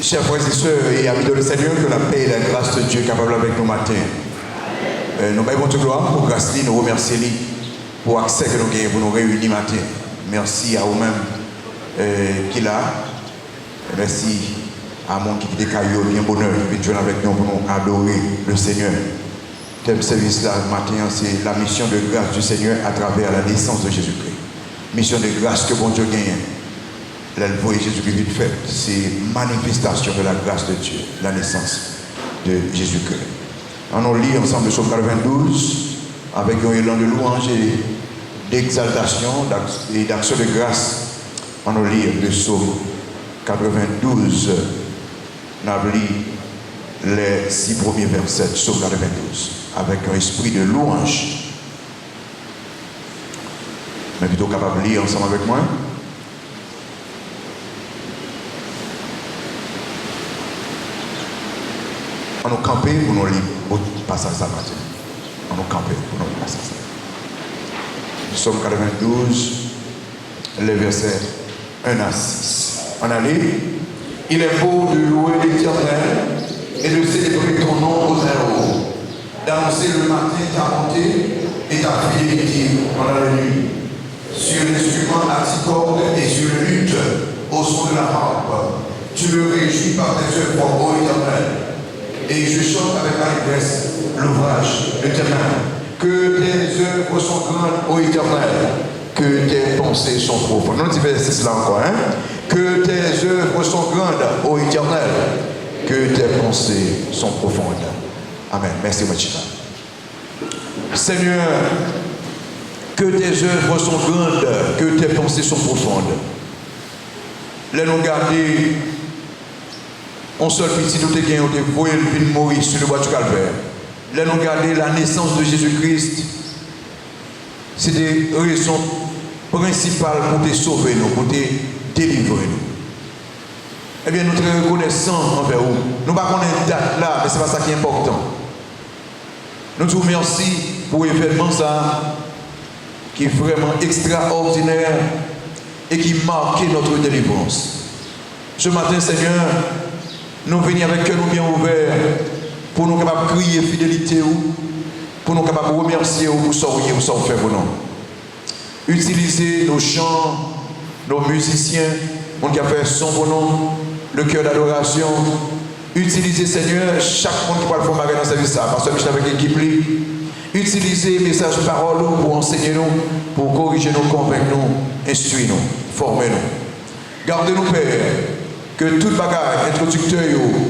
Chers frères et sœurs et amis de le Seigneur, que la paix et la grâce de Dieu capable avec nous matin. Nous baillons toute gloire pour grâce, nous remercions pour l'accès que nous avons pour nous réunir matin. Merci à vous-même qui là. Merci à mon qui était caillou, bien bonheur, qui vient jouer avec nous pour nous adorer le Seigneur. Thème service là matin, c'est la mission de grâce du Seigneur à travers la naissance de Jésus-Christ. Mission de grâce que bon Dieu gagne. L'éleveur Jésus-Christ fait, c'est manifestation de la grâce de Dieu, la naissance de Jésus-Christ. On lit ensemble le psaume 92 avec un élan de louange et d'exaltation et d'action de grâce. On lit le psaume 92. On lit les 6 premiers versets du psaume 92 avec un esprit de louange. Mais plutôt capable de lire ensemble avec moi. On nous camper pour nous lire au passage ça matin. On nous camper pour nous lire le passage ça. Psaume 92, les versets 1 à 6. On a lu. Il est beau de louer l'Éternel et de célébrer ton nom aux héros, d'annoncer le matin ta bonté et ta fidélité pendant la nuit. Sur l'instrument à 10 cordes et sur le luth au son de la harpe, tu me réjouis par tes œuvres, ô Éternel. Et je chante avec allégresse l'ouvrage de tes mains. Que tes œuvres sont grandes, ô Éternel. Que tes pensées sont profondes. Nous disons cela encore, hein? Que tes œuvres sont grandes, ô Éternel. Que tes pensées sont profondes. Amen. Merci, Machina. Seigneur, que tes œuvres sont grandes, que tes pensées sont profondes. Laisse-nous garder. On seul petit nous te gagne, on te voyé le mourir sur le bois du calvaire. Là, nous regardons la naissance de Jésus-Christ. C'est des raisons principales pour te sauver, nous, pour te délivrer. Nous. Eh bien, nous sommes très reconnaissants envers vous. Nous ne connaissons pas une date là, mais ce n'est pas ça qui est important. Nous te remercions pour l'événement ça, qui est vraiment extraordinaire et qui marque notre délivrance. Ce matin, Seigneur, nous venons avec cœur bien ouvert pour nous capables de crier fidélité, pour nous capables de remercier pour ce que vous avez fait pour nous. Utilisez nos chants, nos musiciens, on qui a fait son pour nous, le cœur d'adoration. Utilisez, Seigneur, chaque monde qui parle pour marrer dans ce service, parce que je suis avec l'équipe. Utilisez les messages de parole pour enseigner nous, pour corriger nous, convaincre nous, instruire nous, former nous. Gardez-nous, Père. Que toute bagaille, introducteur,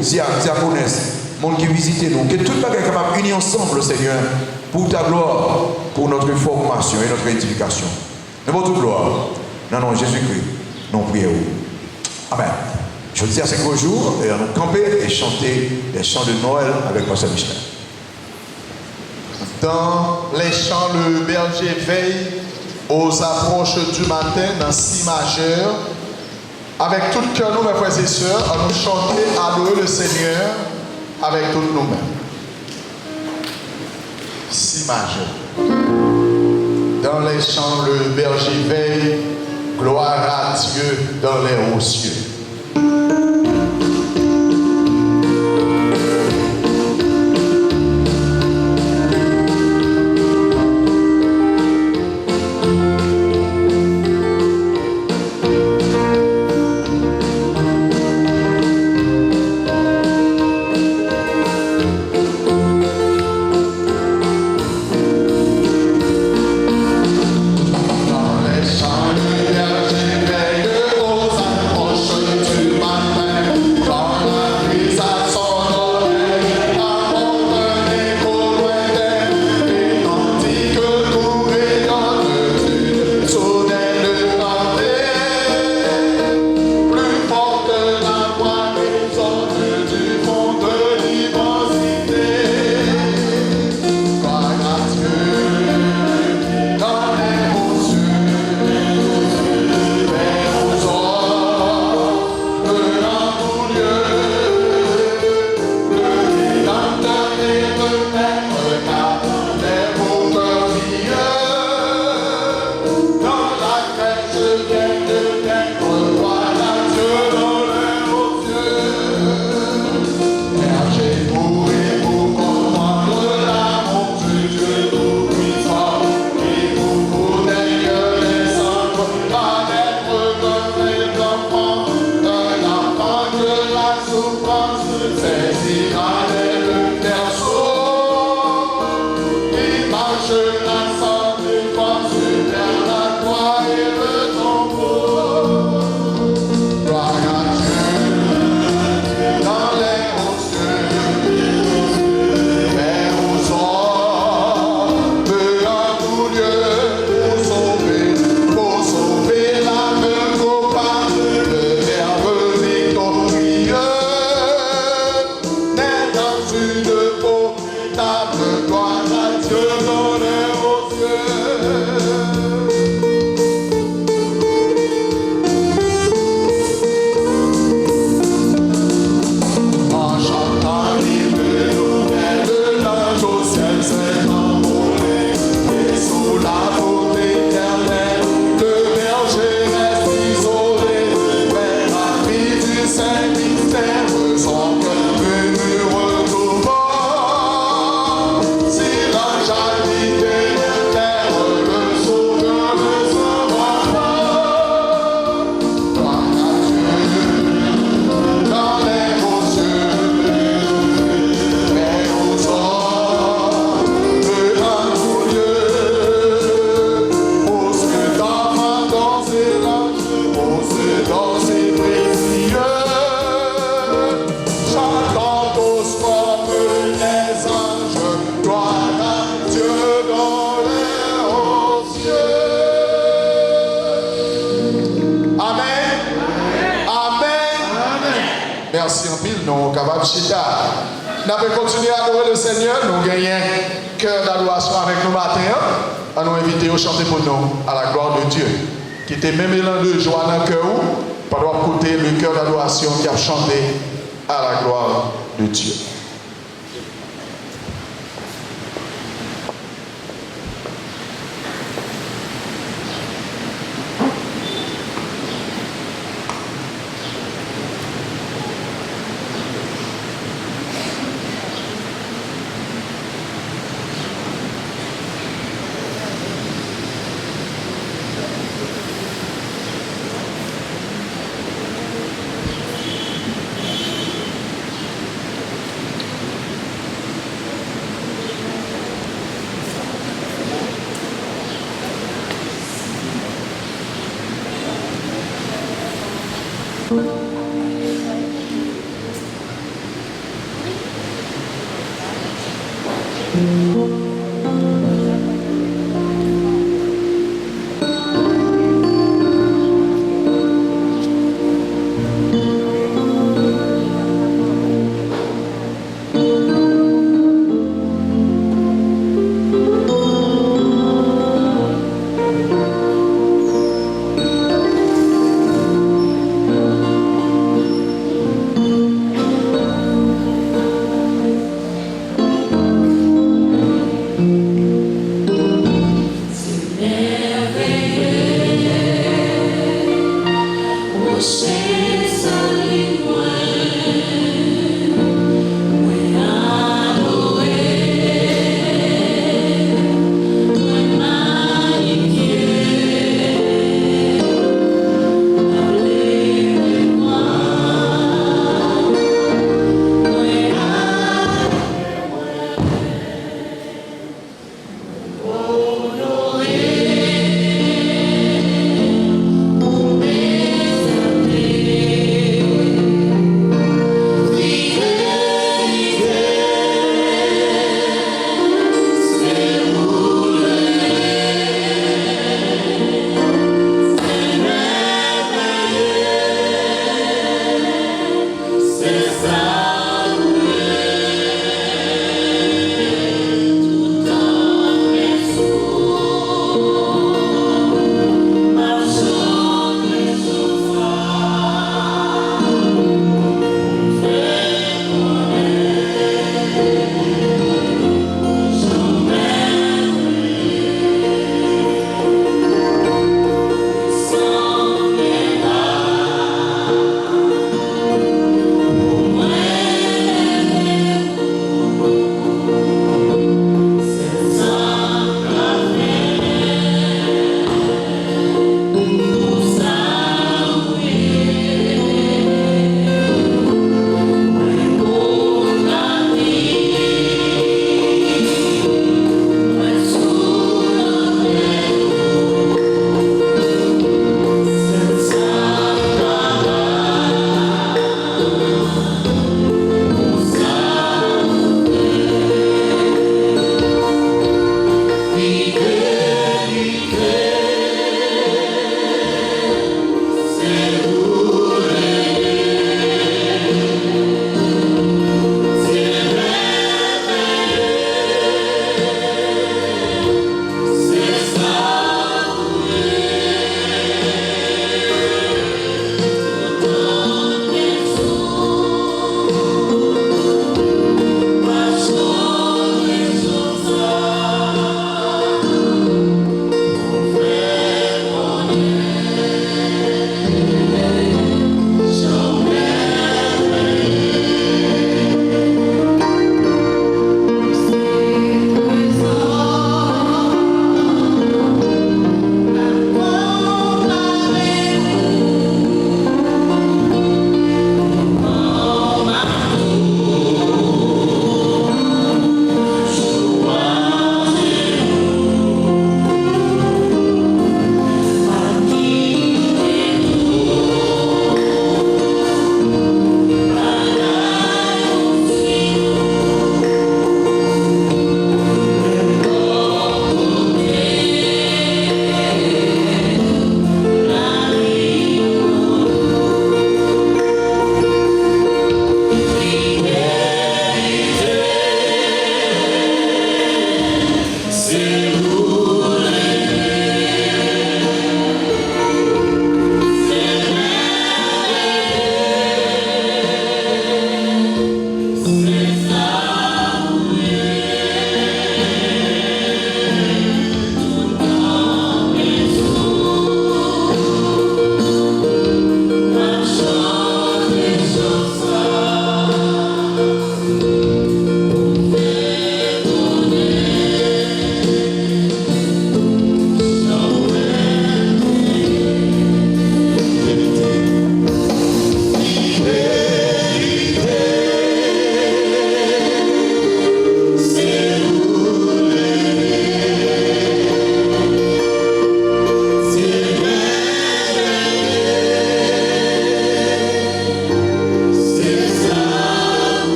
diaconesse, monde qui visite nous, que toute bagaille capable d'unir ensemble, Seigneur, pour ta gloire, pour notre formation et notre édification. De votre gloire, dans le nom de Jésus-Christ, nous prions. Amen. Je vous dis à ces gros jours, et nous camper et chanter les chants de Noël avec Pasteur Michelin. Dans les chants, le berger veille aux approches du matin dans si majeur. Avec tout cœur, nous, mes frères et sœurs, à nous chanter, adorer le Seigneur avec toutes nous-mêmes. Si majeur. Dans les champs, le berger veille, gloire à Dieu dans les hauts cieux. Dans les champs, le berger veille aux approches en pile, nous sommes capables de chita. Nous allons continuer à adorer le Seigneur. Nous gagnons cœur d'adoration avec nous matin. À nous inviter à chanter pour nous à la gloire de Dieu. Qui était même élan de joie dans le cœur, pendant écouter le cœur d'adoration qui a chanté à la gloire de Dieu.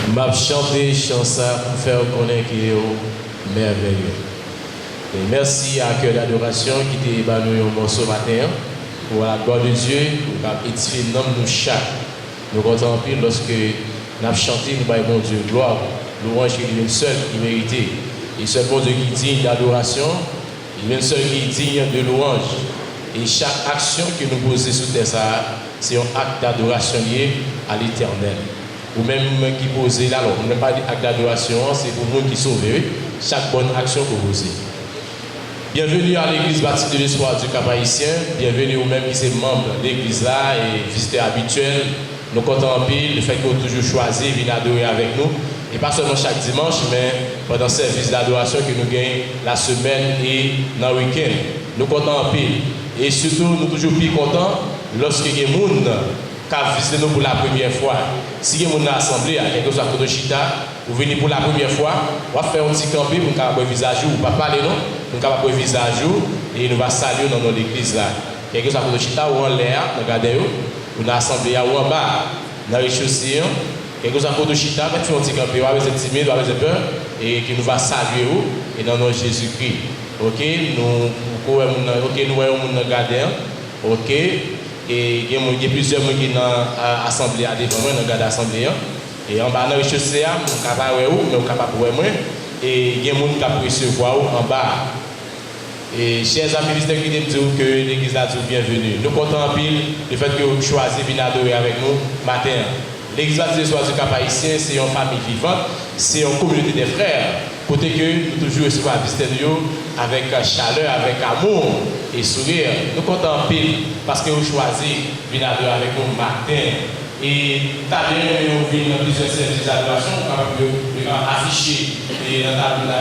m'a chanté chansa pour faire connaître qu'il est merveilleux. Et merci à Cœur d'Adoration qui t'a évalué un morceau matin pour la gloire de Dieu, pour édifier nous chaque. Nous comptons pile lorsque nous avons chanté, nous avons bon Dieu, gloire, louange qui est le seul qui méritait. Et seul bon Dieu qui est digne d'adoration, il est le seul qui est digne de louange. Et chaque action que nous posons sous terre, c'est un acte d'adoration lié à l'éternel. Ou même qui posez là, alors, on n'a pas d'acte d'adoration, c'est pour nous qui sauvez. Chaque bonne action que vous posez. Bienvenue à l'église baptiste de l'espoir du Cap-Haïtien. Bienvenue aux mêmes qui sont membres de l'église là et visiteurs habituels. Nous comptons en pile le fait que vous avez toujours choisi de venir adorer avec nous. Et pas seulement chaque dimanche, mais pendant le service d'adoration que nous gagnons la semaine et dans le week-end. Nous comptons en pile. Et surtout, nous sommes toujours plus contents lorsque il y a des gens qui visitent nous pour la première fois. Si il y a des gens dans l'assemblée, quelque chose à côté de Chita, vous venez pour la première fois, on va faire un petit campé pour nous faire un visage, ou pas parler non, nous allons faire un visage et nous allons saluer dans notre église là. Quelque chose à côté de Chita, ou en l'air, regardez, ou dans l'assemblée, ou en bas, dans les chaussées, quelque chose à côté de Chita, mais fait un petit campé, ou avec des timides, ou avec des peurs, et qui nous va saluer et dans notre Jésus-Christ. Ok, nous voyons mon gardien, ok, et il y a plusieurs gens qui sont dans l'assemblée, dans l'assemblée, et en bas dans les chaussées, on est capable de voir, mais on est capable de voir, et il y a des gens qui peuvent recevoir en bas. Et chers amis visiteurs qui disent que l'église a dit bienvenue. Nous comptons en pile le fait que vous choisissez de venir adorer avec nous matin. L'église baptiste de l'espoir du Cap-Haïtien, c'est une famille vivante, c'est une communauté des frères. Côté que nous toujours recevons la visite avec chaleur, avec amour et sourire. Nous comptons en pile parce que vous choisissez de venir adorer avec nous matin. Et t'as bien nous venir dans plusieurs services d'adoration, on va afficher dans la table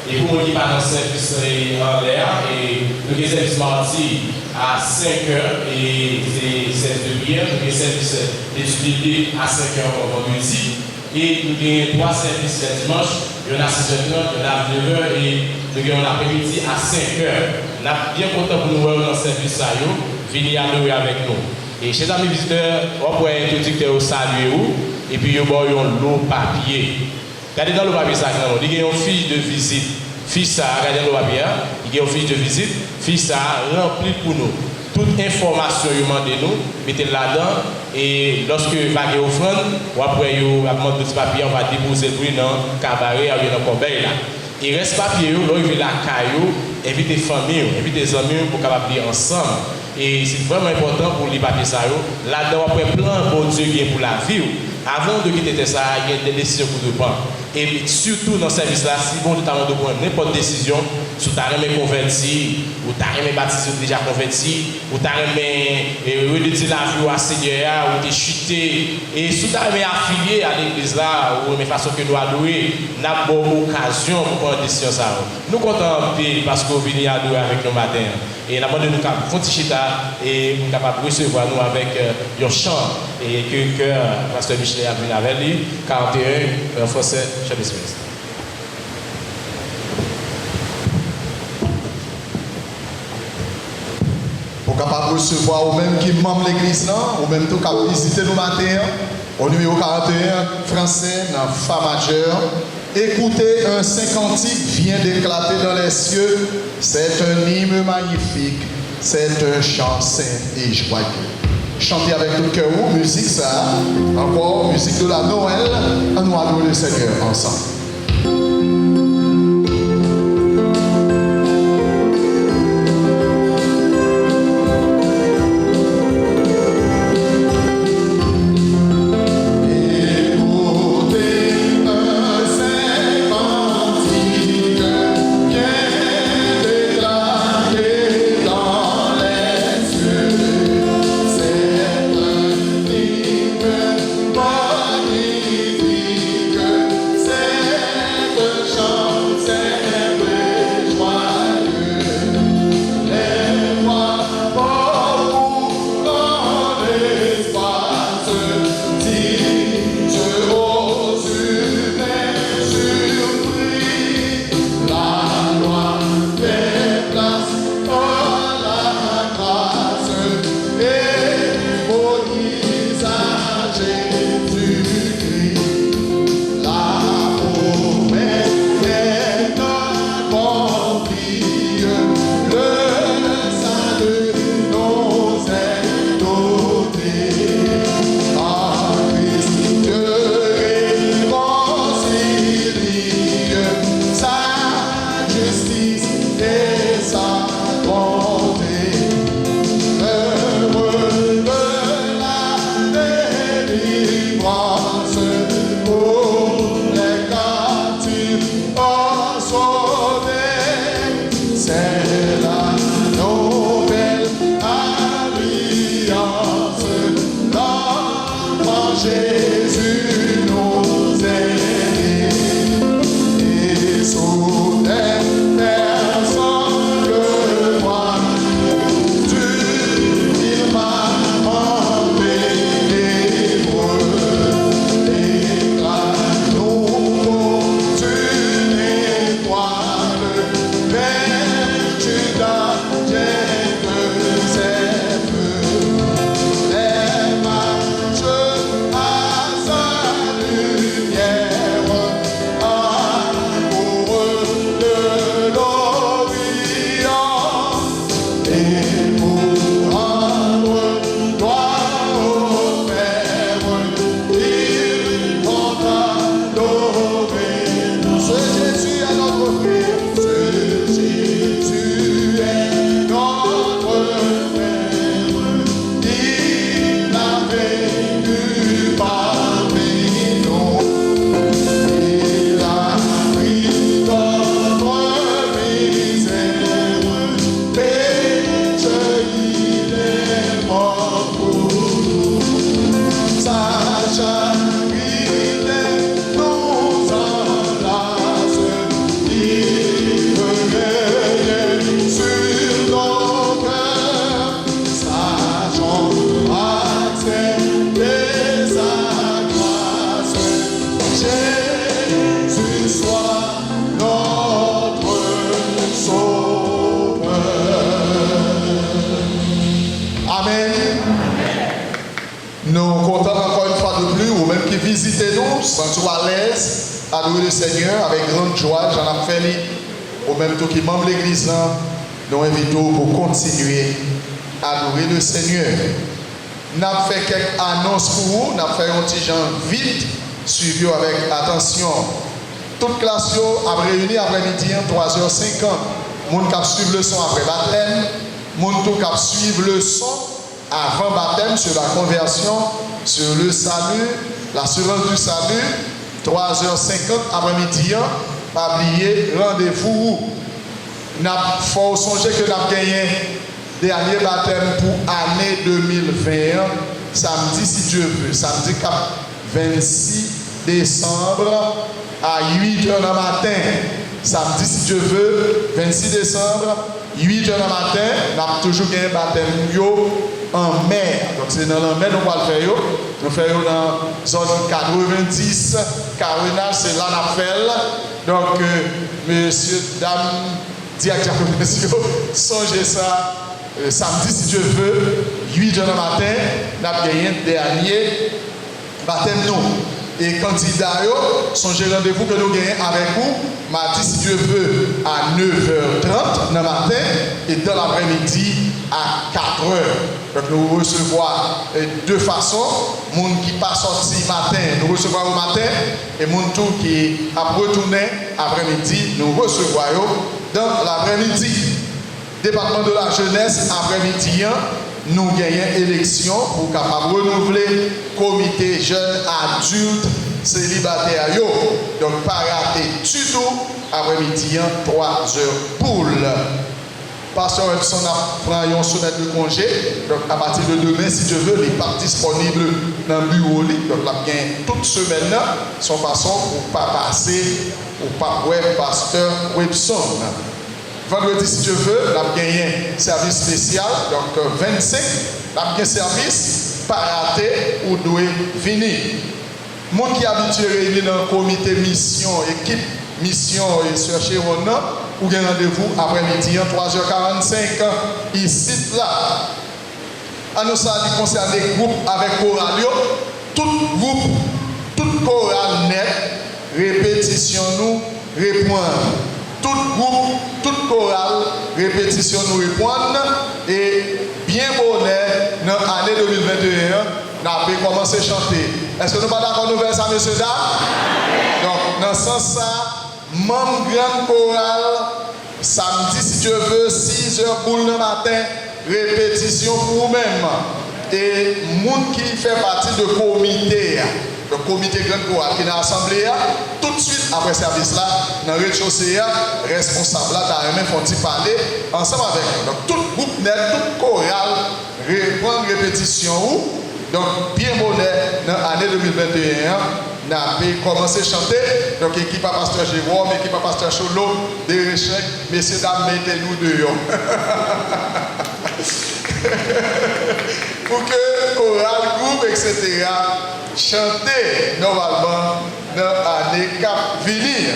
et pour nous qui pas dans le service en l'air, et nous avons service mardi à 5h et c'est service de prière, nous avons service d'études bibliques à 5h vendredi, et nous avons 3 services le dimanche, il y en a 6h30, il y en a 9h et nous avons l'après-midi à 5h. Nous sommes bien contents pour nous voir dans le service, venir adorer avec nous. Et chers amis visiteurs, on peut introduire au salut et puis on va un lot papier. Regardez dans le papier ça, il y a une fiche de visite. Fiche ça, regardez le papier, il y a une fiche de visite. Fiche ça, remplie pour nous. Toute information, vous demandez nous, mettez là-dedans. Et lorsque vous avez offrande, ou après vous avez petit papier, on va déposer le prix dans le cabaret ou dans le corbeille là. Il reste papier, là, il la caillou, invitez famille, invitez les amis pour capable lire ensemble. Et c'est vraiment important pour les papiers ça. Là-dedans, après plein bon Dieu qui est pour la vie. Avant de quitter ça, il y a des décisions pour nous prendre. Et surtout dans ce service-là, si bon Dieu t'a demandé de prendre n'importe décision, si tu as aimé converti, ou tu as aimé baptisé déjà converti, ou tu as aimé redédier la vie au Seigneur, ou tu es chuté, et si tu as aimé affilier à l'église là, ou de façon que nous adorer, nous avons bonne occasion pour prendre des décisions. Nous comptons parce que vous venez adorer avec nous matin. Et nous avons de nous faire et nous sommes capables de recevoir nous avec un chant et que Pasteur Michel a venu avec lui, 41, français, chef de service. Pour capable recevoir ou même qui membre l'église là, ou même tout capable visiter nous matin, au numéro 41, français, dans Fa majeur. Écoutez, un saint cantique vient d'éclater dans les cieux. C'est un hymne magnifique, c'est un chant saint et joyeux. Chantez avec tout le cœur, musique ça, encore musique de la Noël, à nous adorer le Seigneur ensemble. Magnifique, c'est Jésus nous aide et sous les personnes le voit. Tu firmament ténébreux, éclat nouveau d'une étoile, vertu d'argent de ses feux. Les marches à sa lumière, amoureux de l'Orient, et pour rendre gloire au Père, il vont adorer. Ce Jésus est notre frère, ce Jésus est notre frère. Il a vécu parmi nous, il a pris notre misère, péché, il est mort pour nous. Sa charité nous enlace, il veut veiller sur nos cœurs. Sachons accepter sa grâce. Jésus soit notre sauveur. Amen. Nous comptons encore une fois de plus, ou même qui visitez nous, sentez-vous à l'aise, adorer le Seigneur avec grande joie. J'en ai fait, au même temps qui membre de l'église, nous invitons pour continuer à adorer le Seigneur. Nous avons fait quelques annonces pour vous, nous avons fait un petit genre vite, suivi avec attention. Toute classe a réuni après-midi, 3h50. Moun qui suivre le son après baptême, moun qui suivre le son avant baptême sur la conversion, sur le salut, l'assurance du salut, 3h50 après-midi, pas oublier rendez-vous. Il faut songer que nous avons gagné dernier baptême pour l'année 2021, samedi si Dieu veut, samedi 26 décembre à 8h du matin. Samedi si Dieu veut, 26 décembre, 8h du matin, nous avons toujours gagné baptême en mer. Donc c'est dans la mer nous allons le faire. Nous faisons dans la zone 90, Carinage, c'est là nous faisons. Donc, messieurs, dames, directeurs commerciaux, songez ça. Samedi, si Dieu veut, 8h du matin, nous avons gagné le dernier baptême nous. Et candidats, songez rendez-vous que nous gagnons avec vous, mardi, si Dieu veut, à 9h30 dans le matin et dans l'après-midi à 4h. Donc nous recevons deux façons. Les gens qui pas sorti matin, nous recevons au matin. Et les gens qui a retourné après-midi, nous recevons dans l'après-midi. Département de la jeunesse, après-midi, nous gagnons élection pour capable renouveler comité jeunes adultes célibataires. Donc pas rater du tout après-midi, 3h poule. Pasteur Webson a pris un sonnette de congé. Donc, à partir de demain, si Dieu veut, il est disponible dans le bureau. Donc, il a gagné toute semaine son façon pour ne pas passer au pas web Pasteur Webson. Vendredi, si Dieu veut, il a gagné service spécial. Donc, 25, il a gagné service, pas raté ou doit venir. Moi qui habitué à réunir dans le comité mission, équipe mission et chercher mon nom, ou bien rendez-vous après-midi, 3h45, ici, là. À nous, ça concerne les groupes avec chorale. Tout groupe, toute chorale net, répétition nous, répondre. Tout groupe, toute chorale, répétition nous, répondre. Et bien bonheur, dans l'année 2021, nous avons commencé à chanter. Est-ce que nous sommes pas d'accord nous faire ça, messieurs, dames? Donc, dans ce sens-là, membre grande chorale, samedi si Dieu veut, 6h pour le matin, répétition pour vous-même. Et monde qui fait partie de comité, le comité grande chorale qui est dans l'assemblée, tout de suite après service là, dans le rez-de-chaussée, responsable là, d'arriver font-ils parler ensemble avec nous. Donc tout groupe net, toute chorale, reprendre répétition Donc, bien bonnet, dans l'année 2021, nous avons commencé à chanter. Donc, équipe à Pasteur Jérôme, équipe à Pasteur Cholo, des recherches, messieurs, dames, mettez-nous dehors. Pour que choral, groupe, etc., chanter normalement dans l'année qui venir.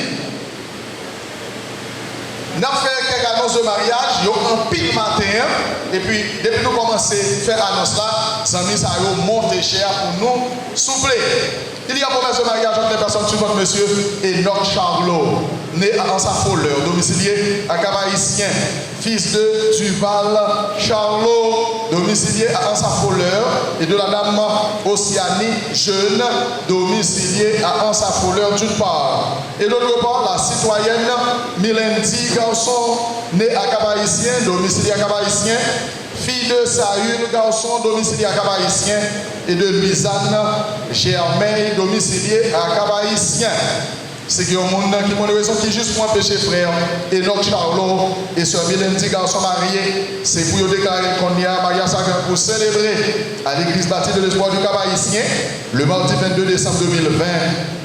Nous avons fait quelques annonces de mariage, il y a un pile matin, et puis depuis nous commençons à faire l'annonce là, Samy ça a monté cher pour nous souffler. Il y a promesse de mariage entre les personnes suivantes, monsieur Enoch Charlot, né à Ansa-Folleur, domicilié à Cap-Haïtien, fils de Duval Charlot, domicilié à Ansa-Folleur, et de la dame Océanie Jeune, domiciliée à Ansa-Folleur d'une part. Et d'autre part, la citoyenne Milendi Garçon, né à Cap-Haïtien, domicilié à Cap-Haïtien, fille de Saül Garçon, domicilié à Cap-Haïtien, et de Bizanne Germain, domicilié à Cap-Haïtien. C'est qu'il y a un monde qui m'a raison qui juste pour empêcher frère Enoch Charlot et sœur Milendi Garçon mariés. C'est pour déclarer qu'on y a un mariage pour célébrer à l'église bâtie de l'espoir du Cap-Haïtien le mardi 22 décembre 2020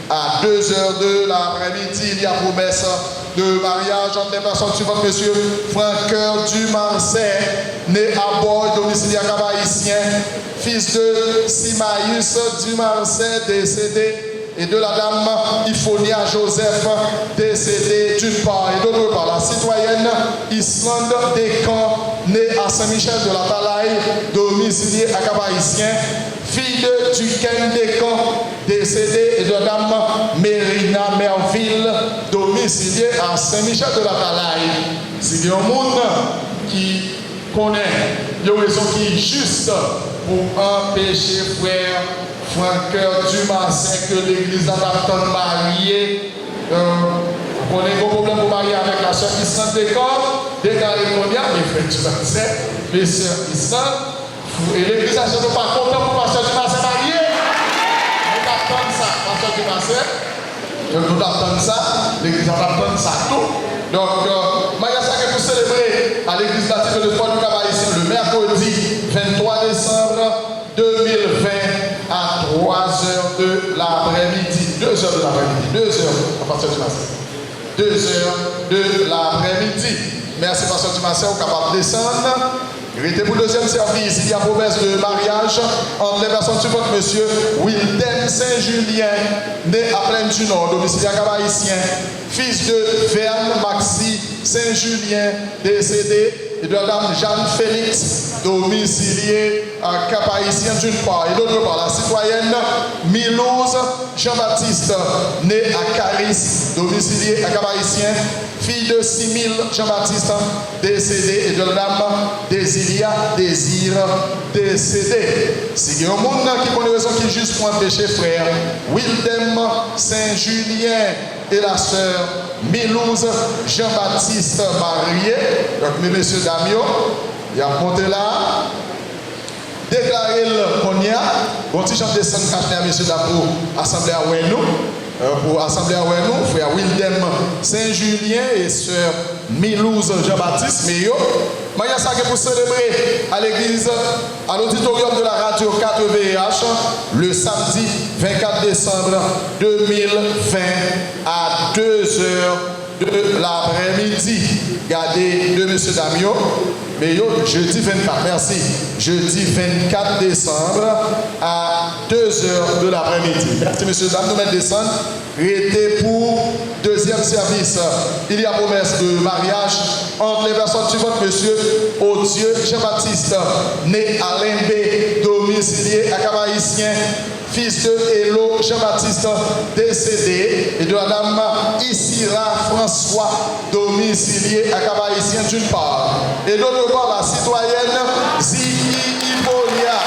à 2h de l'après-midi. Il y a promesse de mariage entre les personnes suivantes, monsieur Francoeur Dumarcet, né à Boy, domicilié à Cap-Haïtien, fils de Simaïus Dumarcet, décédé, et de la dame Iphonia Joseph, décédée d'une part, et d'autre part, la citoyenne Islande Descamps, née à Saint-Michel de la Talaye, domiciliée à Cap-Haïtien, fille de Duquesne Descamps, décédée, et de la dame Mérina Merville, domiciliée à Saint-Michel de la Talaye. C'est un monde qui connaît, il y a une raison qui est juste pour empêcher frère Francoeur Dumarcet que l'église a tant marié. On a un gros problème pour marier avec la soeur Islande Descamps, déclaré qu'on y a, mais frère Dumarcet, mes soeurs Islande, et l'église a ne pas content pour pasteur Dumarcet marié. Nous attendons ça, pasteur Dumarcet. Nous attendons ça, l'église attend ça tout. Donc, mariage ça pour célébrer à l'église baptiste de l'espoir du Cap-Haïtien le mercredi 23 décembre 2020 à 3h de l'après-midi. 2h de l'après-midi. 2h à partir du matin. 2h de l'après-midi. Merci, pasteur Dumarcet, vous êtes capable de descendre. Restez pour le deuxième service. Il y a promesse de mariage entre les personnes suivantes, monsieur Wildem Saint-Julien, né à Plaine du Nord, domicilié à Cap-Haïtien, fils de Verne Maxi Saint-Julien, décédé, et de la dame Jeanne Félix, domiciliée à Cap-Haïtien d'une part, et d'autre part, la citoyenne Milouse Jean-Baptiste, né à Caris, domiciliée à Cap-Haïtien, fille de Simile Jean-Baptiste, décédé, et de la dame Désilia Désir, décédé. C'est un monde qui connaît raison qui est juste pour empêcher frère Wildem Saint-Julien et la sœur Milouse Jean-Baptiste marié. Donc, mes messieurs Damio, il a monté là, déclaré qu'on y a, bon, si j'en descends à messieurs Damio, assemblée à Ouenou, pour assembler à Ouenou, frère Wildem Saint-Julien et sœur Milouse Jean-Baptiste, mais yo, Maria Sake pour célébrer à l'église, à l'auditorium de la radio 4VH, le samedi 24 décembre 2020 à 2h de l'après-midi. Gardez de M. Damio, mais yo, jeudi 24, merci. Jeudi 24 décembre à 2h de l'après-midi. Merci M. Damio, nous mettons descendre. Restez pour deuxième service. Il y a promesse de mariage entre les personnes suivantes, monsieur Odieu Jean-Baptiste, né à Limbé, domicilié à Cap-Haïtien, fils de Hello Jean-Baptiste, décédé, et de la dame Isira François, domicilié à Cap-Haïtien d'une part, et d'autre part la citoyenne Ziki Ibolia.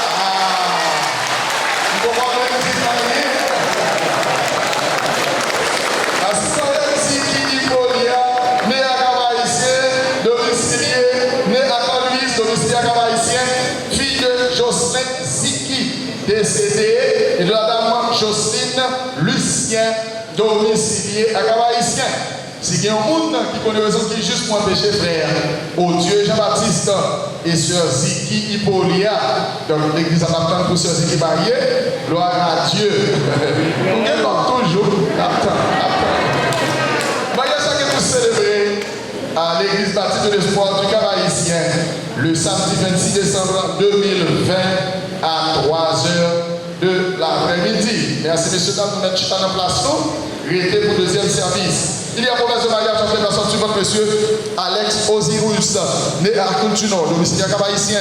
La citoyenne Ziki Ibolia, née à Cap-Haïtien, domiciliée, née à Caluise, domiciliée à Cap-Haïtien, fille de Jocelyn Ziki, décédée, et de la dame Jocelyne Lucien, domicilié à Cap-Haïtien. C'est qu'il y a un monde qui connaît raison qui est juste pour empêcher frère. Au Dieu Jean-Baptiste, et sœur Ziki Hippolia. Donc l'église a attend pour sœur Ziki mariée. Gloire à Dieu. On toujours. Attends. Voyez ça que vous célébrez à l'église baptiste de l'espoir du Cap-Haïtien le samedi 26 décembre 2020 à 3h de l'après-midi. Merci messieurs, dames, nous mettons en place tout. Restez pour le deuxième service. Il y a promesse de mariage entre les personnes suivantes, monsieur Alex Ozirus, né à Cultunon, domicilié à Cap-Haïtien,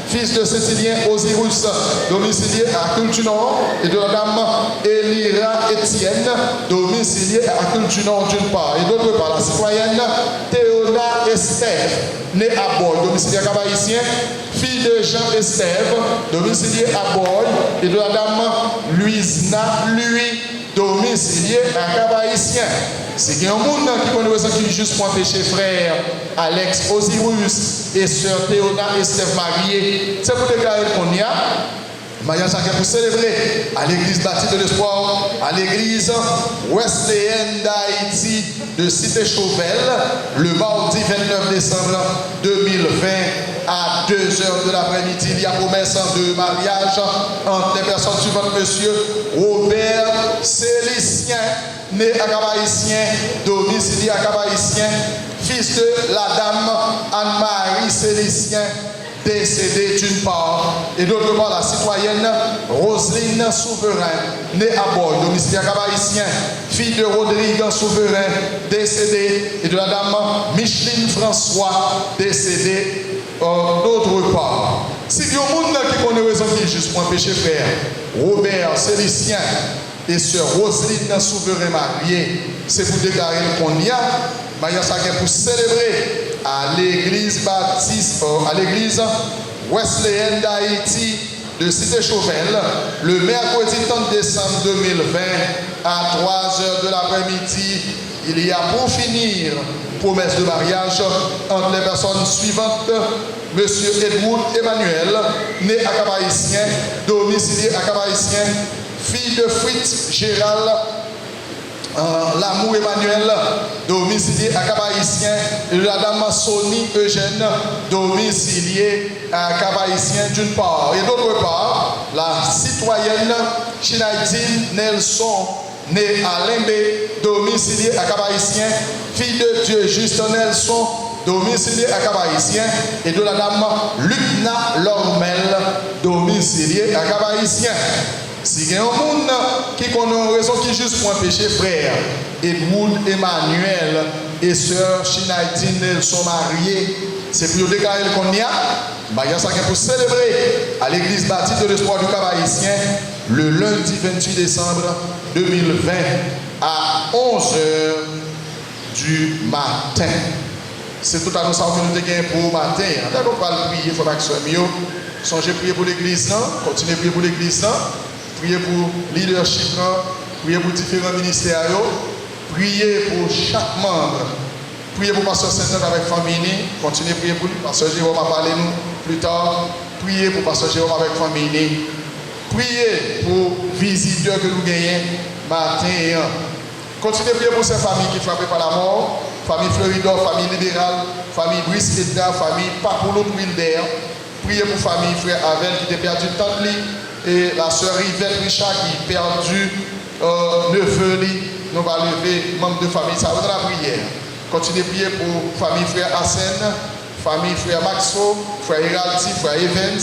fils de Cécilien Ozirus, domicilié à Cultunon, et de la dame Elira Etienne, domicilié à Cultunon d'une part, et d'autre part, la citoyenne Théoda Estève, née à Boy, domicilié à Cap-Haïtien, fille de Jean Estève, domicilié à Boy, et de la dame Louisna Louis, domicilié à Cap-Haïtien. C'est qu'il y a un monde qui connaît ça qui juste pour empêcher frère Alex Ozirus et sœur Théoda Estève mariée. C'est pour déclarer qu'on y a. Mariage pour célébrer à l'église baptiste de l'espoir, à l'église Wesleyenne d'Haïti de Cité-Chauvel, le mardi 29 décembre 2020 à 2h de l'après-midi. Il y a promesse de mariage entre les personnes suivantes, monsieur Robert Célicien, né à Cap-Haïtien, domicilié à Cap-Haïtien, fils de la dame Anne-Marie Célicien, décédée d'une part, et d'autre part la citoyenne Roselyne Souverain, née à Boy, domiciliée à Cap-Haïtien, fille de Rodrigue Souverain, décédée, et de la dame Micheline François, décédée d'autre part. Si il y a un monde qui connaît raison qui est juste pour empêcher frère Robert Célicien et sœur Roselyne Souverain mariée, c'est pour déclarer qu'on y a, mais ça pour célébrer à l'église baptiste, à l'église Wesleyenne d'Haïti de Cité-Chauvel, le mercredi 30 décembre 2020 à 3h de l'après-midi. Il y a pour finir promesse de mariage entre les personnes suivantes. Monsieur Edmund Emmanuel, né à Cap-Haïtien, domicilié à Cap-Haïtien, fille de Fritz Gérald L'amour Emmanuel, domicilié à Cap-Haïtien, et la dame Sony Eugène, domiciliée à Cap-Haïtien d'une part. Et d'autre part, la citoyenne Chinaidine Nelson, née à Limbé, domiciliée à Cap-Haïtien, fille de Dieu Juste Nelson, domiciliée à Cap-Haïtien, et de la dame Lucna Lormel, domiciliée à Cap-Haïtien. Si il y a un monde qui connaît raison qui juste pour empêcher frère Edmund Emmanuel et sœur Chinaidine Nelson mariés, c'est pour déclarer qu'on y a. Il ça pour célébrer à l'église baptiste de l'espoir du Cap-Haïtien le lundi 28 décembre 2020 à 11h du matin. C'est tout à nous ça que nous avons pour le matin. On va prier, il faut que nous songez prier pour l'église, continuez à prier pour l'église. Priez pour le leadership, priez pour différents ministères, priez pour chaque membre, priez pour Pasteur Saint avec famille, continuez à prier pour lui. Pasteur Jérôme a parlé nous plus tard, priez pour Pasteur Jérôme avec famille, priez pour visiteurs que nous gagnons matin. Continuez à prier pour ces familles qui sont frappées par la mort, famille Floridor, famille libérale, famille Brisketta, famille Papoulo Wilder. Priez pour famille frère Avel qui était perdu de tante Lee. Et la sœur Yvette Richard qui a perdu neveu, nous allons lever membre de famille, ça va dans la prière. Continuez à prier pour famille frère Hassen, famille frère Maxo, frère Héraldi, frère Evans,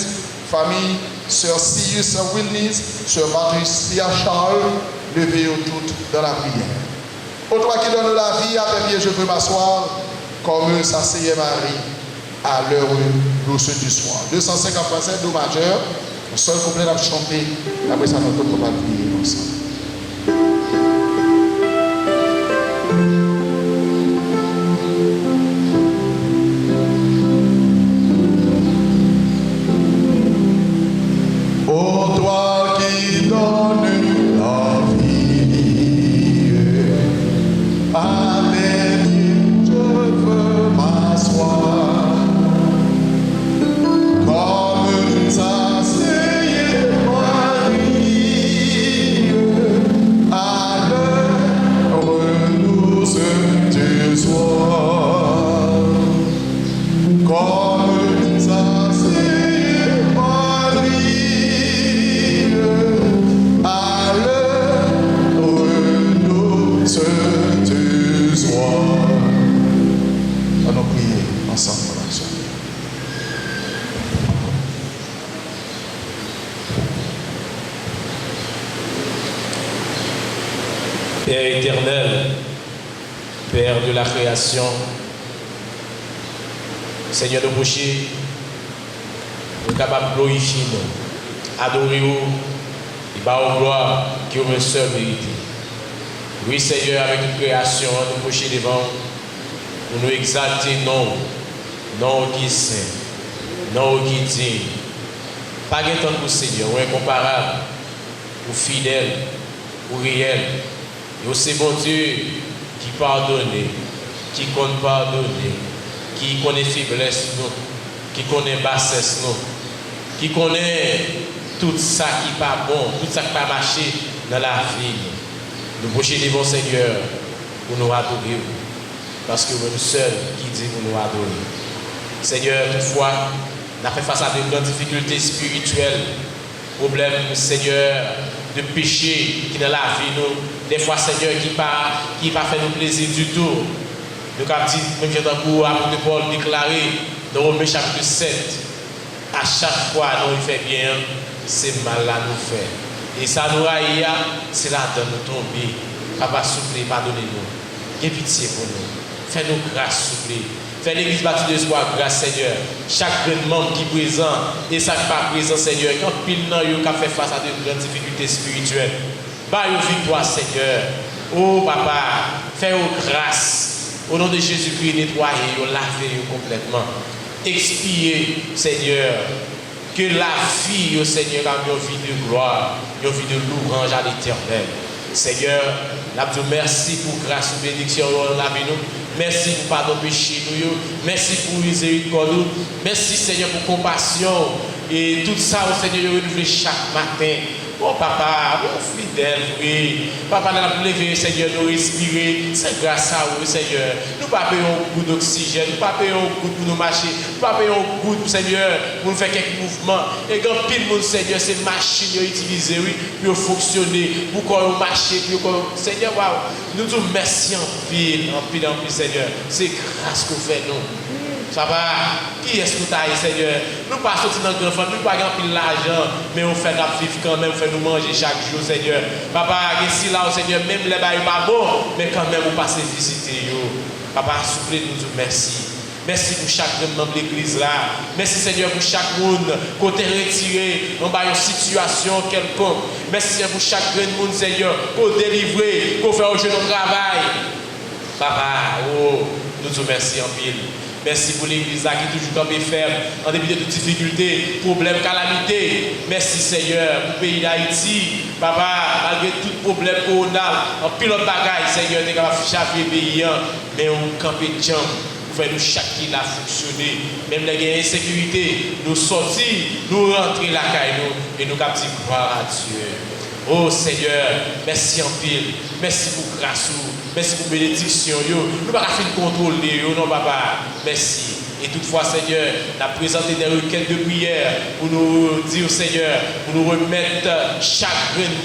famille sœur Sius Wilnis, sœur Patricia Charles, levez-vous toutes dans la prière. Au toi qui donne la vie, après je veux m'asseoir comme s'asseyait Marie à l'heure douce du soir. 257 do majeur. Le seul couplet à chanter, après ça, nous va prier ensemble. Oh, toi qui donnes la vie, à tes pieds je veux m'asseoir. Comme ça, Père éternel, Père de la création, Seigneur de Boucher, nous sommes capables de glorifier nous, adorer vous, et par gloire qui est une seule vérité. Oui, Seigneur, avec une création, nous boucher devant, pour nous exalter, non qui est saint, non qui est digne. Pas de temps pour Seigneur, ou incomparable, ou fidèle, ou réel. Et c'est bon Dieu qui pardonne, qui compte pardonner, qui connaît faiblesse nous, qui connaît bassesse nous, qui connaît tout ça qui n'est pas bon, tout ça qui n'a pas marché dans la vie. Nous boucher devant Seigneur pour nous adorer, parce que nous seul qui dit pour nous adorer. Seigneur, toutefois, nous avons fait face à de grandes difficultés spirituelles, problèmes, Seigneur, de péché qui est dans la vie, nous, des fois, Seigneur, qui ne pas fait nous plaisir du tout. Nous avons dit, même j'ai entendu l'apôtre Paul déclarer dans Romains chapitre 7, à chaque fois, nous fait bien, c'est mal là nous fait. Et ça nous raille, c'est là de nous tomber. Papa, soufflez, pardonnez-nous. Aie pitié pour nous. Fais-nous grâce, soufflez. Fais l'église bâtie d'espoir, grâce Seigneur. Chaque membre qui est présent et ça qui n'est pas présent, Seigneur, quand pile non, il a fait face à de grandes difficultés spirituelles. Bah, une victoire, Seigneur. Oh, Papa, fais-nous grâce. Au nom de Jésus-Christ, nettoyez, lavez complètement. Expiez, Seigneur. Que la vie, au Seigneur, a une vie de gloire, une vie de louange à l'Éternel. Seigneur, nous merci pour grâce et bénédiction dans la vie. Merci pour pardon péché nous. Merci pour miséricorde. Merci, Seigneur, pour compassion. Et tout ça, au Seigneur, renouveler chaque matin. Oh papa, oh fidèle, oui. Papa, nous avons levé, Seigneur, nous respirer. C'est grâce à vous, Seigneur. Nous ne pas payer un goût d'oxygène, nous ne pas payer un goût pour nous marcher, nous ne pas payer un goût, Seigneur, pour nous faire quelques mouvements. Et quand pile monde, Seigneur, ces machines utilisées, oui, pour fonctionner, pour qu'on marche, pour Seigneur, waouh, nous nous merci en pile, Seigneur. C'est grâce que vous faites nous. Ça va, qui est-ce que tu as, Seigneur? Nous ne pas sortir dans le grand fond, nous ne pas gagner l'argent, mais on fait la vivre quand même, on fait nous manger chaque jour, Seigneur. Papa, ici là, Seigneur, même les bails pas bon, mais quand même, on passe visiter. Papa, s'il vous plaît, nous merci. Merci pour chaque membre de l'église là. Merci, Seigneur, pour chaque monde côté retiré dans une situation quelconque. Merci, Seigneur, pour chaque monde, Seigneur, pour délivrer, pour faire au jeu notre travail. Papa, oh, nous te remercions en pile. Merci pour l'église qui est toujours tombée ferme, en début de difficultés, problèmes, calamités. Merci Seigneur pour le pays d'Haïti. Papa, malgré tout problème corona, en pilote bagaille, Seigneur, nous avons chavé le pays, mais on campe de jambes. Pour faire nous chaque qui a fonctionné. Même les insécurité, nous sortir, nous rentrer la caille et nous avons dit gloire à Dieu. Oh Seigneur, merci en pile. Merci pour grâce. Merci pour bénédiction. Nous ne pouvons pas contrôler. Non, papa. Merci. Et toutefois, Seigneur, nous avons présenté des requêtes de prière pour nous dire, Seigneur, pour nous remettre chaque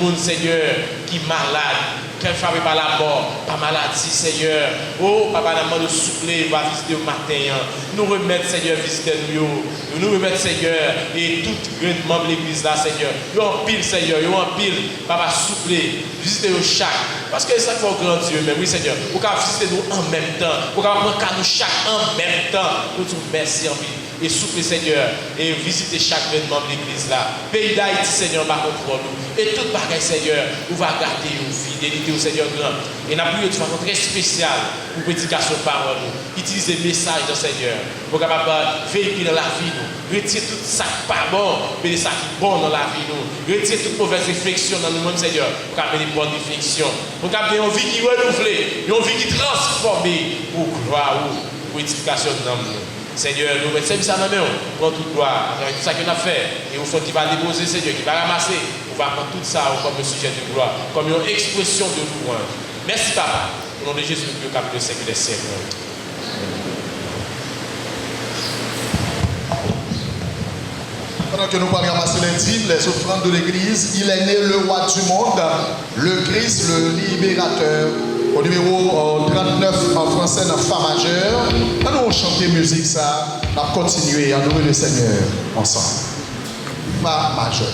monde, Seigneur, qui est malade. Qu'elle frappe par la mort, par maladie, Seigneur. Oh, papa, nous demandons de souffler, va visiter au matin. Nous remettre, Seigneur, visiter nous. Nous remettre, Seigneur, et tout grand membre de l'église là, Seigneur. Nous en pile, Seigneur, nous en pile, papa, souffler, visiter au chaque. Parce que ça fait un grand Dieu, mais oui, Seigneur, pour qu'on visiter nous en même temps, pour qu'on prenne nous chaque en même temps. Nous te remercions en pile. Et souffle, Seigneur, et visitez chaque membre de l'église là. Pays d'Haïti, Seigneur, va contre nous. Et toute bagaille, Seigneur, nous va garder une fidélité au Seigneur grand. Et nous avons prié de façon très spéciale pour prédication de parole. Utiliser le message du Seigneur pour capable véhiculer dans la vie nous. Retirer tout ça qui n'est pas bon, mais ça qui est bon dans la vie nous. Retirer toute mauvaise réflexion dans nous-mêmes, Seigneur, pour capable des bonnes réflexions. Pour capable une vie qui est renouvelée, une vie qui est transformée pour gloire ou pour édification de nous. Seigneur, nous mettons service à la main, prends toute gloire, avec tout ça qu'on a fait, et au fond qui va déposer, Seigneur, qui va ramasser, on va prendre tout ça comme un sujet de gloire, comme une expression de louange. Merci, Papa. Au nom de Jésus, le cap de siècle des siècles. Pendant que nous parlons ramasser les dîmes, les offrandes de l'église, il est né le roi du monde, le Christ, le libérateur. Au numéro 39 en français dans Fa majeur. Nous allons chanter musique ça, on va continuer à louer le Seigneur ensemble. Fa majeur.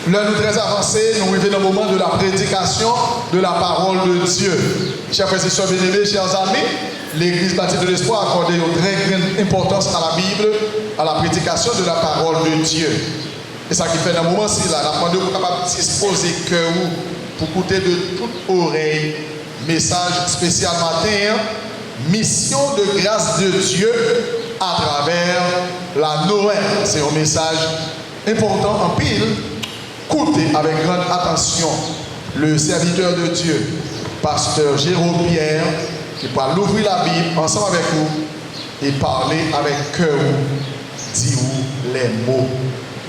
L'heure nous très avancée, nous arrivons dans le moment de la prédication de la parole de Dieu. Chers frères et sœurs bien-aimés, chers amis, l'Église baptiste de l'espoir a accordé une très grande importance à la Bible, à la prédication de la parole de Dieu. Et ça qui fait dans le moment-ci, là, la demandé pour capable disposer cœur pour écouter de toute oreille, message spécial matin, mission de grâce de Dieu à travers la Noël. C'est un message important en pile. Écoutez avec grande attention le serviteur de Dieu, pasteur Jérôme Pierre, qui va l'ouvrir la Bible ensemble avec vous et parler avec cœur, dire les mots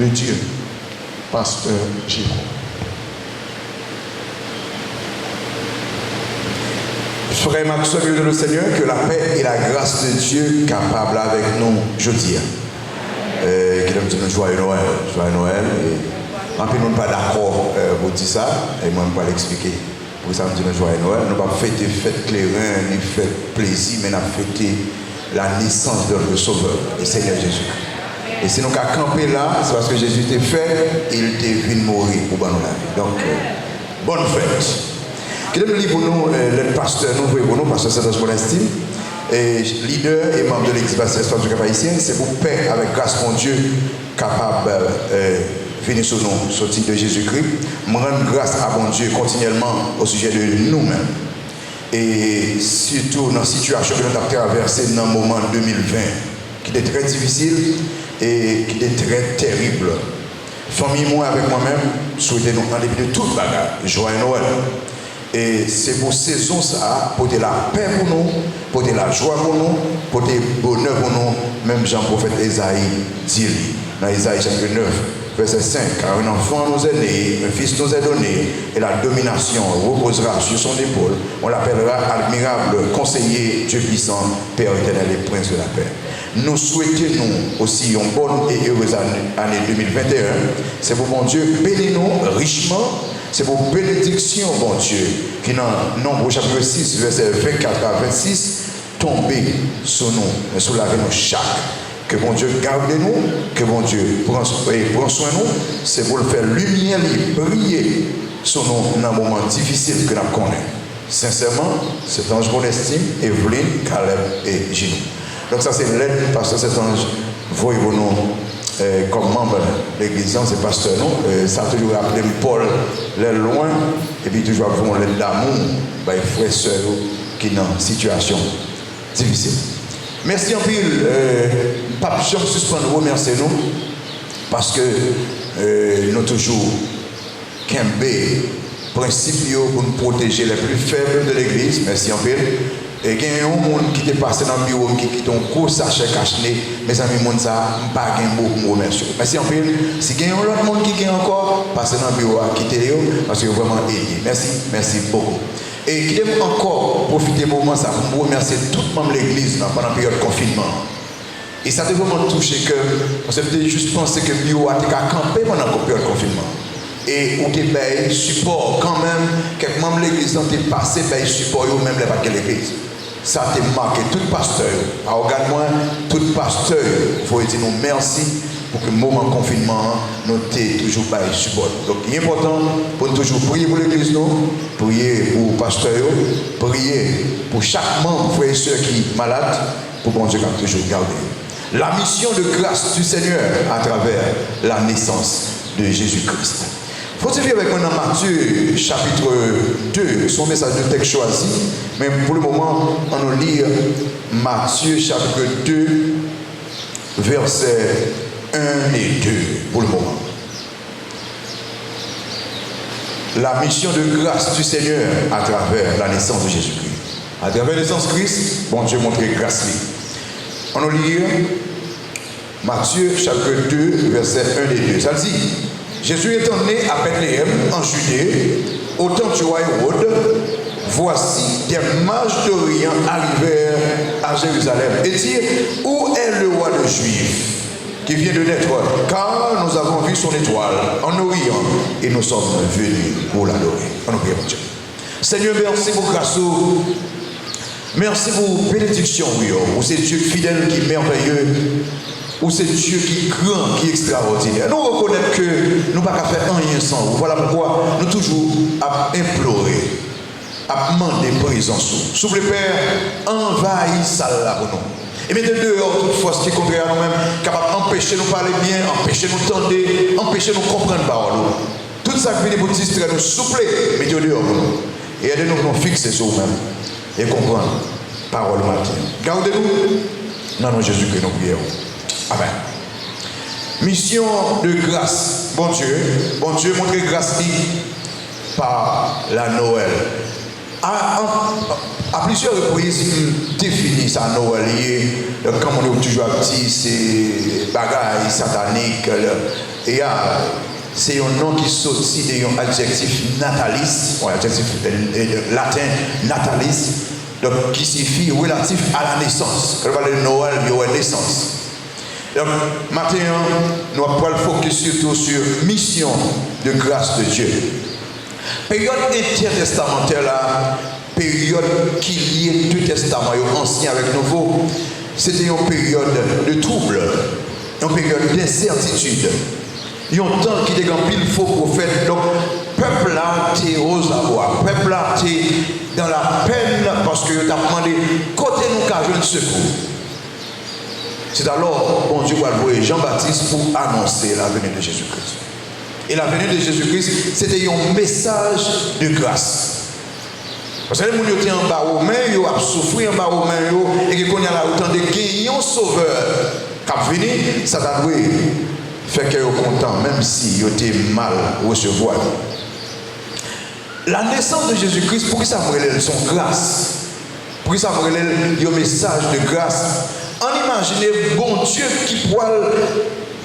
de Dieu. Pasteur Jérôme. Frère Maxime de le Seigneur, que la paix et la grâce de Dieu capable avec nous jeudi. Qui donne une joyeux Noël. Joyeux Noël. Et en plus, nous ne sommes pas d'accord pour dire ça. Et moi, je ne vais pas l'expliquer. Pour ça, nous disons joyeux Noël. Nous ne pas fêter fête clairin, ni fête plaisir, mais nous fêter la naissance de notre Sauveur, le Seigneur Jésus. Et si nous avons campé là, c'est parce que Jésus était fait, il était venu mourir pour nous la vie. Donc, bonne fête. Qui donne le livre pour nous, le pasteur, nous voyons pour nous, pasteur Saint-Ange Molestine, et leader et membre de l'Église baptiste du Cap haïtien, c'est pour paix avec grâce mon Dieu, capable de venir sur nous, sur le titre de Jésus-Christ, me rendre grâce à mon Dieu continuellement au sujet de nous-mêmes. Et surtout dans la situation que nous avons traversée dans le moment 2020, qui était très difficile et qui était très terrible. Famille, moi, avec moi-même, souhaitez nous en dépit de toute bagarre, joyeux Noël. Et c'est pour saison ça, pour de la paix pour nous, pour de la joie pour nous, pour de bonheur pour nous, même Jean-Prophète Esaïe dit dans Esaïe chapitre 9, verset 5, car un enfant nous est né, un fils nous est donné, et la domination reposera sur son épaule. On l'appellera admirable, conseiller, Dieu puissant, Père éternel et prince de la paix. Nous souhaitons aussi une bonne et heureuse année 2021. C'est pour mon Dieu, bénis-nous richement. C'est pour bénédiction, bon Dieu, qui dans Nombre chapitre 6, verset 24 à 26, tomber sur nous, sur la vie nous chaque. Que bon Dieu garde nous, que bon Dieu prend soin de nous, c'est pour le faire lumière, briller sur nous dans un moment difficile que nous connaissons. Sincèrement, c'est Ange Molestine, Evelyne, Caleb et Gino. Donc ça c'est l'aide, pasteur cet ange, voyez-vous nous comme membre de l'église, c'est pasteur nous, ça a toujours appelé Paul, les loin, et puis toujours avoir l'aide d'amour, les frères et sœurs qui sont dans une situation difficile. Merci en pile, Pape Jean suspend nous remercier nous, parce que nous toujours Kembe, principe pour nous protéger les plus faibles de l'église. Merci en pile. Et il y a un monde qui est passé dans le bureau, qui est un gros sachet caché, mes amis, monde ça, je pas un mot pour remercier. Merci en pile. Si il y a un autre monde qui est encore passé dans le bureau, quittez-le, parce que vous vraiment aidé. Merci, merci beaucoup. Et qui aime encore profiter du moment ça pour remercier tout le monde de l'église pendant la période de confinement. Et ça a vraiment touché que, parce que vous juste pensé que le bureau a été campé pendant la période de confinement. Et on te support quand même, quelques membres de l'église ont passé, support même les paquets de l'église. Ça a marqué tout pasteur. Alors regarde-moi, tout pasteur, il faut dire nous merci pour que le moment de confinement, nous ayons toujours support. Donc il est important pour nous toujours prier pour l'église, prier pour le pasteur, prier pour chaque membre, frère et soeur qui est malade, pour que Dieu puisse toujours garder. La mission de grâce du Seigneur à travers la naissance de Jésus-Christ. Faut-il vivre avec moi dans Matthieu chapitre 2, son message de texte choisi, mais pour le moment, on nous lit Matthieu chapitre 2, versets 1 et 2, pour le moment. La mission de grâce du Seigneur à travers la naissance de Jésus-Christ. À travers la naissance de Christ, bon Dieu montre grâce. On nous lit Matthieu chapitre 2, versets 1 et 2. Ça dit, Jésus étant né à Bethléem, en Judée, au temps du roi Hérode, voici des mages d'Orient arrivèrent à Jérusalem et dirent, où est le roi des Juifs qui vient de naître? Car nous avons vu son étoile en Orient et nous sommes venus pour l'adorer. On nous prie pour Dieu. Seigneur, merci pour grâce. Merci pour bénédiction, oui. C'est Dieu fidèle qui est merveilleux. Ou c'est Dieu qui est grand, qui est extraordinaire. Nous reconnaissons que nous ne pouvons pas faire rien sans vous. Voilà pourquoi nous toujours à implorer, à demander présence. S'il vous plaît, Père, envahis ça là pour nous. Et mettez dehors toute force qui est contraire à nous-mêmes, capable d'empêcher nous parler bien, empêcher nous tendre, empêcher nous comprendre la parole. Tout ça qui vient pour distraire nous, s'il vous plaît, mettez dehors pour nous. Et aidez-nous à nous fixer sur nous-mêmes et comprendre la parole matin. Gardez-nous dans le nom de Jésus que nous prions. Amen. Mission de grâce. Bon Dieu montre grâce par la Noël. À plusieurs reprises, définit ça Noël. Comme on est toujours dit, c'est bagaille satanique. Et c'est un nom qui sortit d'un adjectif nataliste, un adjectif latin nataliste, donc qui signifie relatif à la naissance. Quand on parle de Noël, il y a une naissance. Donc, maintenant, nous allons focus surtout sur mission de grâce de Dieu. Période intertestamentaire, la période qui liait deux testaments, ancien avec nouveau, c'était une période de trouble, une période d'incertitude. Il y a un temps qui était grand pile faux prophète. Donc, peuple là, t'es aux abois. Peuple là, t'es dans la peine parce que tu as demandé côté nous qu'à jouer de secours. C'est alors, bon Dieu va envoyer Jean-Baptiste pour annoncer la venue de Jésus-Christ. Et la venue de Jésus-Christ, c'était un message de grâce. Parce que les gens étaient en bas aux mains, ils ont souffert en bas aux mains, et qu'ils connaissent là autant de gagnants sauveurs. Quand venu, ça t'a doué. Fait qu'ils sont contents, même si ils étaient mal recevoir. La naissance de Jésus-Christ, pour qui ça me relève son grâce? Pour qui ça me relève un message de grâce? On imagine bon Dieu qui pourrait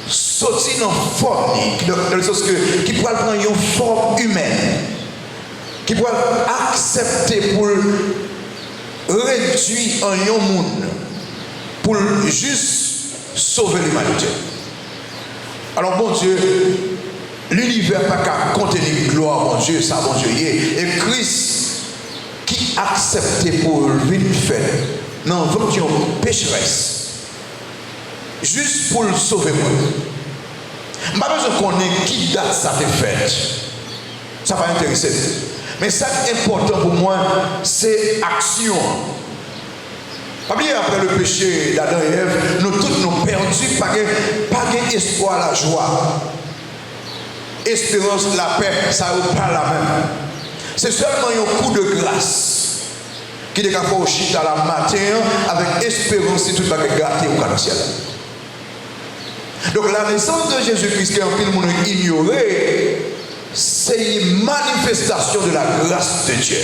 sortir dans forme, dans le sens que qui pourrait prendre une forme humaine, qui pourrait accepter pour réduire en un monde, pour juste sauver l'humanité. Alors bon Dieu, l'univers n'a pas qu'à contenir gloire, bon Dieu, ça bon Dieu. Et Christ qui acceptait pour venir faire, non, votre pécheresse, juste pour le sauver moi. Je n'ai pas besoin qu'on ait qui date ça te fait. Ça va intéresser. Mais ce qui est important pour moi, c'est action. Pas bien après le péché d'Adam et Ève, nous tous nous perdus, pas d'espoir, la joie. Espérance, la paix, ça ne pas la même. C'est seulement un coup de grâce qui est fait au chita à la matin avec espérance si tout va gâter au dans le ciel. Donc la naissance de Jésus-Christ qui est en pile monde ignoré, c'est une manifestation de la grâce de Dieu.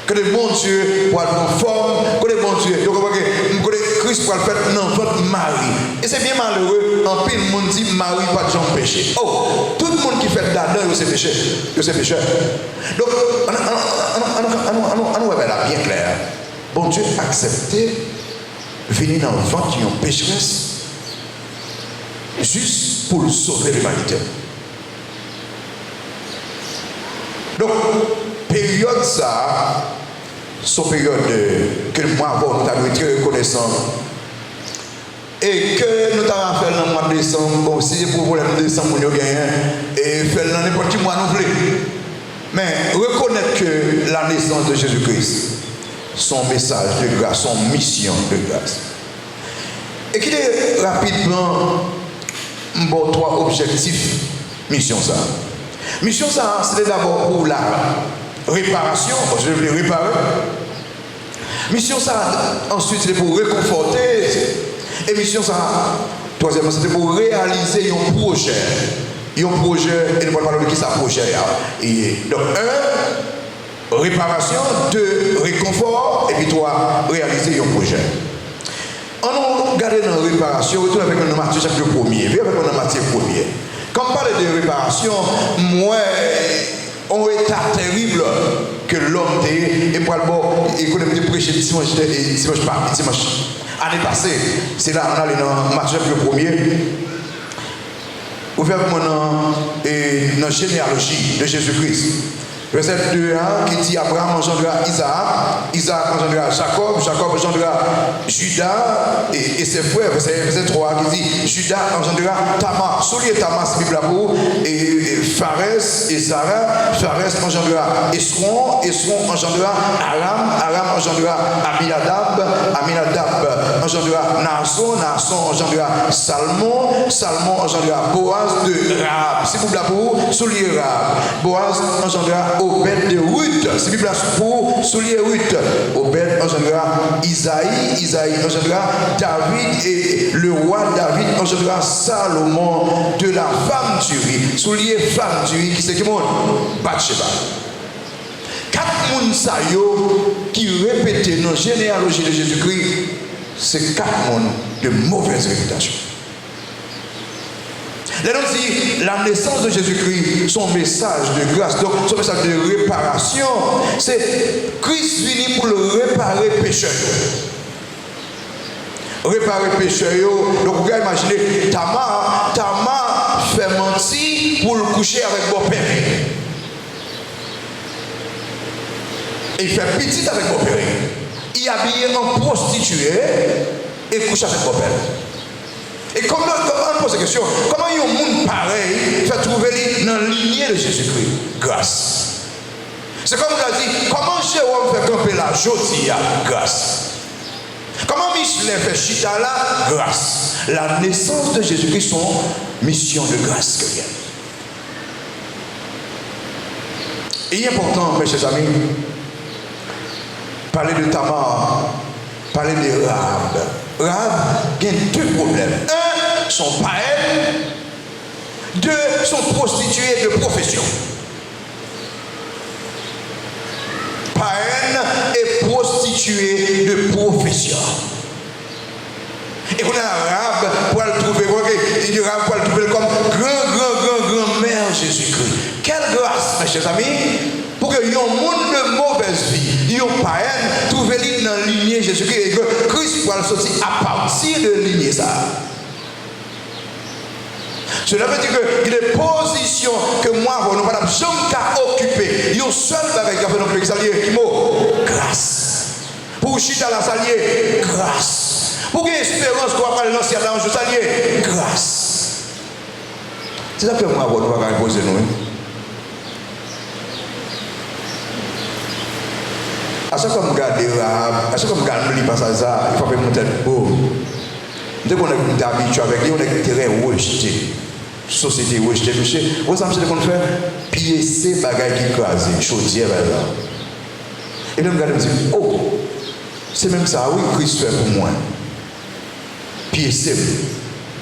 Que le bon Dieu soit conforme, que le bon Dieu, donc que Christ soit fait dans votre mari. Et c'est bien malheureux, en pile monde dit Marie pas de gens péché. Oh, tout le monde qui fait d'Adam, c'est péché. C'est péché. Donc, on va là bien clair. Bon Dieu acceptait venir dans le ventre qui ont pécheresse juste pour sauver l'humanité. Donc, période ça, c'est une période que moi, nous avons été reconnaissants. Et que nous avons fait le mois de décembre, bon, si j'ai pour problème de décembre, nous avons gagné, et fait dans n'importe quel mois nous voulons. Mais reconnaître que la naissance de Jésus-Christ, son message de grâce, son mission de grâce. Et qu'il est rapidement, bon, trois objectifs, mission ça. Mission ça, c'était d'abord pour la réparation, parce que je voulais réparer. Mission ça, ensuite, c'était pour réconforter. Et mission ça, troisièmement, c'était pour réaliser un projet. Un projet, et nous parlons de qui ça projet. Et donc, un, réparation, deux, réconfort, et puis trois, réaliser un projet. On a regardé dans la réparation, retourne avec un Matthieu chapitre 1er, avec un Matthieu 1er. Quand on parle de réparation, moi, on est terrible que l'homme est, et pour le bon, et qu'on a prêché dimanche année passée, c'est là on allait dans Matthieu chapitre 1er. Ouvertement dans la généalogie de Jésus-Christ. Verset 2 qui dit Abraham engendra Isaac, Isaac engendra Jacob, Jacob engendra Judas et ses frères. Verset 3 qui dit Judas engendra Tamar. Soulier Tamar, c'est Bible pour et Pharès et Zara. Pharès engendra Esron, Esron engendra Aram, Aram engendra Aminadab, Aminadab engendra Naasson, Naasson engendra Salmon, Salmon engendra Boaz de Rahab. C'est Bible pour soulier Rahab. Boaz engendra Obed de Ruth, c'est Bible pour soulier Ruth. Obed engendra Isaïe, Isaïe engendra David et le roi David engendra Salomon de la femme d'Uri. Soulier femme d'Uri qui c'est qui monde? Bathsheba. 4 moun sa yo qui répétaient dans la généalogie de Jésus-Christ, c'est 4 moun de mauvaise réputation. Là, on dit la naissance de Jésus-Christ, son message de grâce, donc son message de réparation, c'est Christ venu pour le réparer pécheur. Réparer pécheur. Donc vous pouvez imaginer, Tamar fait mentir pour le coucher avec mon père. Et il fait petit avec mon père. Il est habillé en prostituée et couche avec mon père. Et comment on pose la question, comment un monde pareil fait trouver dans la lignée de Jésus-Christ? Grâce. C'est comme on a dit, comment Jérôme fait camper la Josia? Grâce. Comment Michelet fait chita là? Grâce. La naissance de Jésus-Christ, son mission de grâce que vient. Et il est important, mes chers amis, parler de Tamar, parler de Rahab. Rahab, il y a 2 problèmes. 1, son païen. 2, son prostituée de profession. Païen et prostituée de profession. Et on a Rahab pour le trouver, il dit Rahab pour le trouver comme grand-mère Jésus-Christ. Quelle grâce, mes chers amis, pour que y ait un monde de mauvaise vie, y ait un païen trouvé dans la lignée Jésus-Christ et que Christ soit sorti à partir de la lignée ça. Cela veut dire qu'il y a des positions que moi, nous ne pouvons jamais occuper. Il y a un seul bagage qui a fait notre salier qui mot grâce. Pour chita la salier, grâce. Pour qu'il y ait espérance qu'on va parler dans l'ancien ange salier, grâce. C'est ça que moi, nous ne pouvons pas poser nous. À chaque fois que je regarde Rahab, à chaque fois que je regarde le passage ça, il faut que je me tête beau. Dès qu'on est habitué avec lui, on est très rejeté. Société rejetée, monsieur. Vous savez ce qu'on fait? Piécer les bagages qui crasent, chaudière là. Et nous regardons et nous disons, oh, c'est même ça, oui, Christ fait pour moi. Piécer,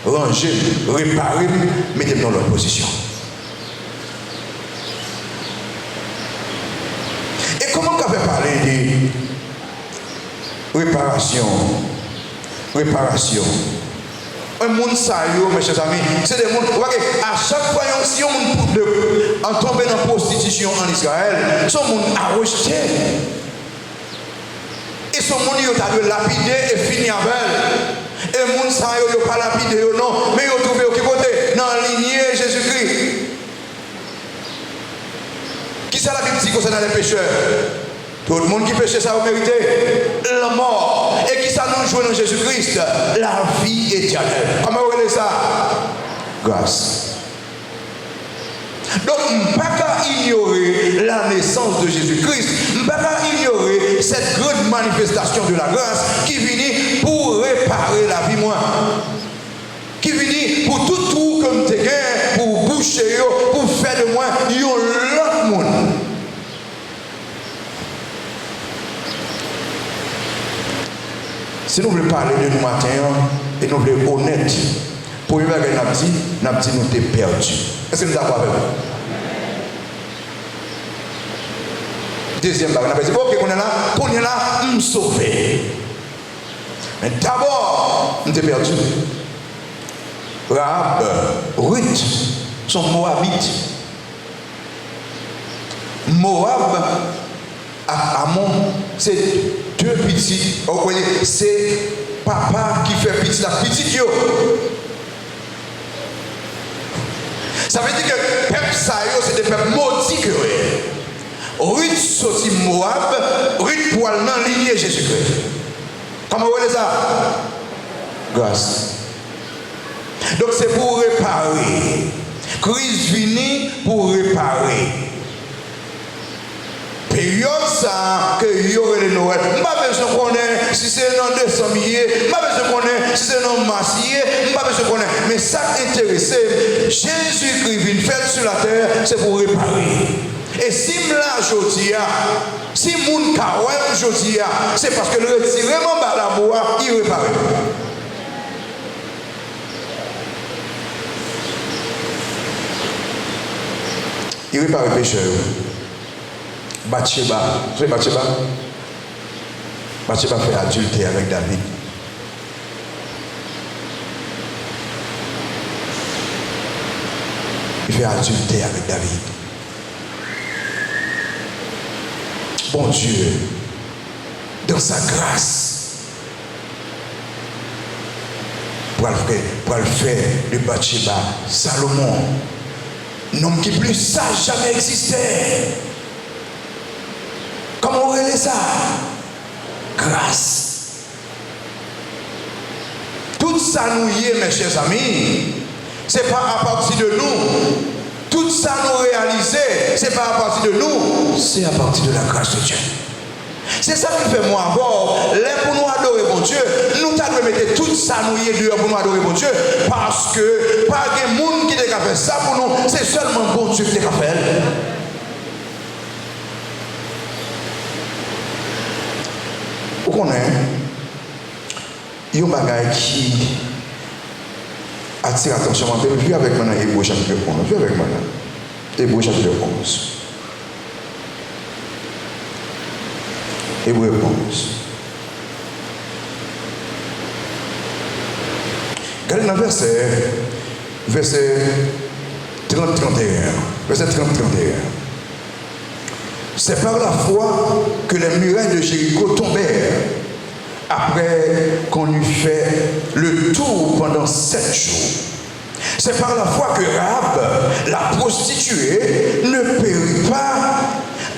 ranger, réparer, mettez-moi dans leur position. Et comment on peut parler de réparation? Réparation. Un monde sérieux, mes chers amis, c'est des mondes. À chaque fois, si on en tombe dans la prostitution en Israël, son monde a rejeté. Et son monde a de lapider et finir avec. Et le monde sérieux n'a pas lapidé, non, mais il a trouvé au côté dans la lignée Jésus-Christ. Qui ça la Bible dit concernant les pécheurs? Tout le monde qui péchait, ça va mériter la mort. Et qui ça nous joue dans Jésus-Christ? La vie éternelle. Comment vous voyez ça? Grâce. Donc, on ne peut pas ignorer la naissance de Jésus-Christ. On ne peut pas ignorer cette grande manifestation de la grâce qui vient pour réparer la vie, moi. Qui vient pour tout trou comme tu gagnes, pour boucher, pour faire de moi, il y a l'autre monde. Si nous voulons parler de nous matin et nous voulons être honnêtes, pour nous dire que nous sommes perdus. Est-ce que nous sommes d'accord avec vous? Deuxième bagage, nous avons dit, ok, on est là, nous sommes sauvés. Mais d'abord, nous sommes perdus. Rahab, Ruth, sont Moabites. Moab, Ammon, c'est 2 petits. Vous voyez, c'est papa qui fait petit, la petite yo. Ça veut dire que peuple ça c'est des peuples maudits que Ruth sorti Moab, Ruth pour aller dans lignée Jésus-Christ. Comment vous voyez ça? Grâce. Donc c'est pour réparer. Christ vini pour réparer. Période ça que y aurait le Noël. Pas besoin qu'on ait si c'est dans 200 milliers, pas besoin qu'on ait si c'est dans massier, pas besoin qu'on ait. Mais ça qui intéresse, Jésus-Christ vient faire sur la terre, c'est pour réparer. Et si là jodia, si moun kawem jodia, c'est parce que le retirement par la bois, il répare. Il répare le pécheur. Bathsheba, vous savez Bathsheba? Bathsheba fait adultère avec David. Il fait adultère avec David. Bon Dieu, dans sa grâce, pour le faire de Bathsheba, Salomon, l'homme qui plus sage jamais existait. Comment on relève ça? Grâce. Tout ça nous y est, mes chers amis, ce n'est pas à partir de nous. Tout ça nous réaliser, ce n'est pas à partir de nous, c'est à partir de la grâce de Dieu. C'est ça qui fait moi avoir, pour nous adorer mon Dieu, nous devons mettre tout ça nous y est dehors pour nous adorer mon Dieu, parce que pas de monde qui te fait ça pour nous, c'est seulement bon Dieu qui te fait. Vous connaissez, il y a un bagage qui attire l'attention. Vu avec moi dans Hébreux chapitre 11. Vu avec moi dans Hébreux chapitre 11. Hébreux 11. Regardez dans verset 30-31. Verset 30-31. C'est par la foi que les murailles de Jéricho tombèrent après qu'on eut fait le tour pendant 7 jours. C'est par la foi que Rahab, la prostituée, ne périt pas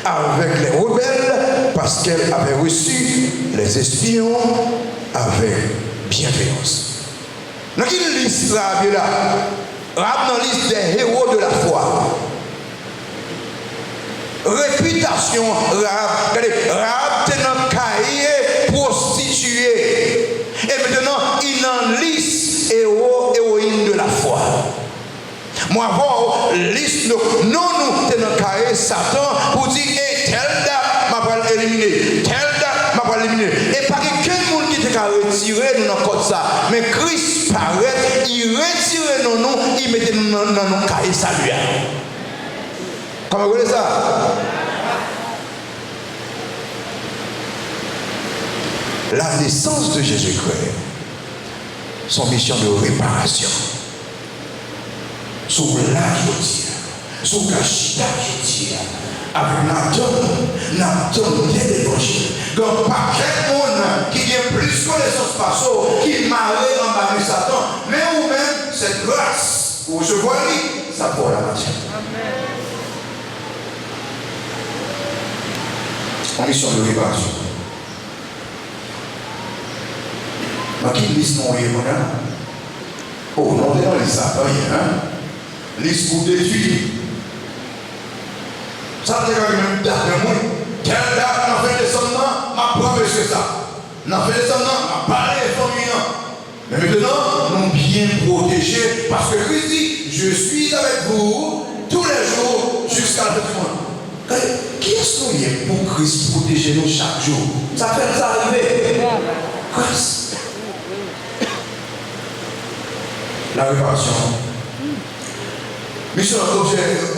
avec les rebelles parce qu'elle avait reçu les espions avec bienveillance. Dans quelle liste là? Rahab dans la liste des héros de la foi. Réputation, Rahab était dans le cahier prostituée. Et maintenant, il en liste héroïne de la foi. Moi, voir liste, non, nous sommes dans le cahier Satan pour dire, tel date, m'a pas éliminé, tel date, m'a pas éliminé. Et pas quelqu'un monde qui t'a retiré nous dans le code ça. Mais Christ paraît, il retire nous, il mettait nous dans le cahier salut. Comment vous voyez ça? La naissance de Jésus-Christ, son mission de réparation, sous l'âge de Dieu, sous l'âge de Dieu, avec Nathan de l'évangile. Donc, pas quel monde qui a plus connaissance par ça, qui marre en bas de Satan, mais ou même cette grâce, où je vois lui, ça pour la matière. En mission de réparation. Mais qui liste non est mon âme? Oh, non, on est ça, rien. Liste pour détruire. Ça, c'est quand même date de moi. Quelle date, on a fait descendre, m'a promesse ça. On a fait descendre, m'a parlé de famille. Mais maintenant, nous bien protégés parce que Christ dit, je suis avec vous tous les jours jusqu'à la fin du monde. Qui est-ce qu'on est pour Christ protéger nous chaque jour? Ça fait ça arriver. Christ. La réparation. Mission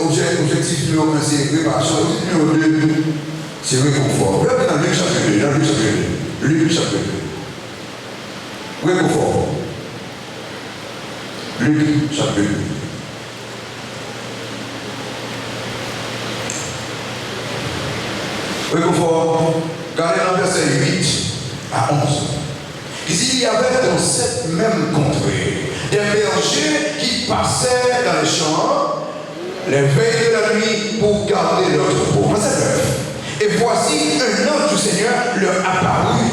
objectif numéro 1, c'est réparation. Objectif numéro 2, c'est réconfort. Regardez dans Luc chapitre 2. Luc chapitre 2. Réconfort. Luc chapitre 2. Réconfort. Regardez dans verset 8 à 11. Il y avait dans cette même contrée des bergers qui passaient dans les champs les veilles de la nuit pour garder leur troupeau. Verset 9. Et voici un ange du Seigneur leur apparut.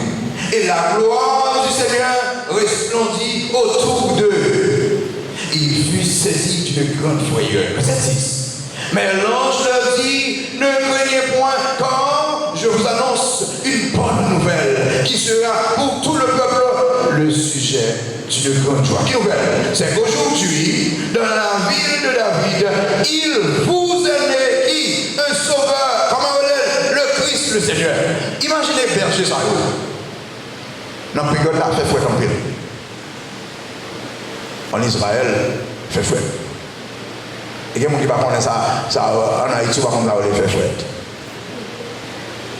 Et la gloire du Seigneur resplendit autour d'eux. Ils furent saisis d'une grande frayeur. Verset 6. Mais l'ange leur dit, ne craignez point, car je vous annonce une bonne nouvelle qui sera pour tout le peuple le sujet d'une grande joie. Quelle nouvelle? C'est qu'aujourd'hui, dans la ville de David, il vous est né qui? Un sauveur. Comment on l'appelle? Le Christ, le Seigneur. Imaginez berger ça. Dans la période là, fait fouet en pile. En Israël, fait fouet. Et il y a des gens qui ne connaissent pas ça, en Haïti, on va faire fouet.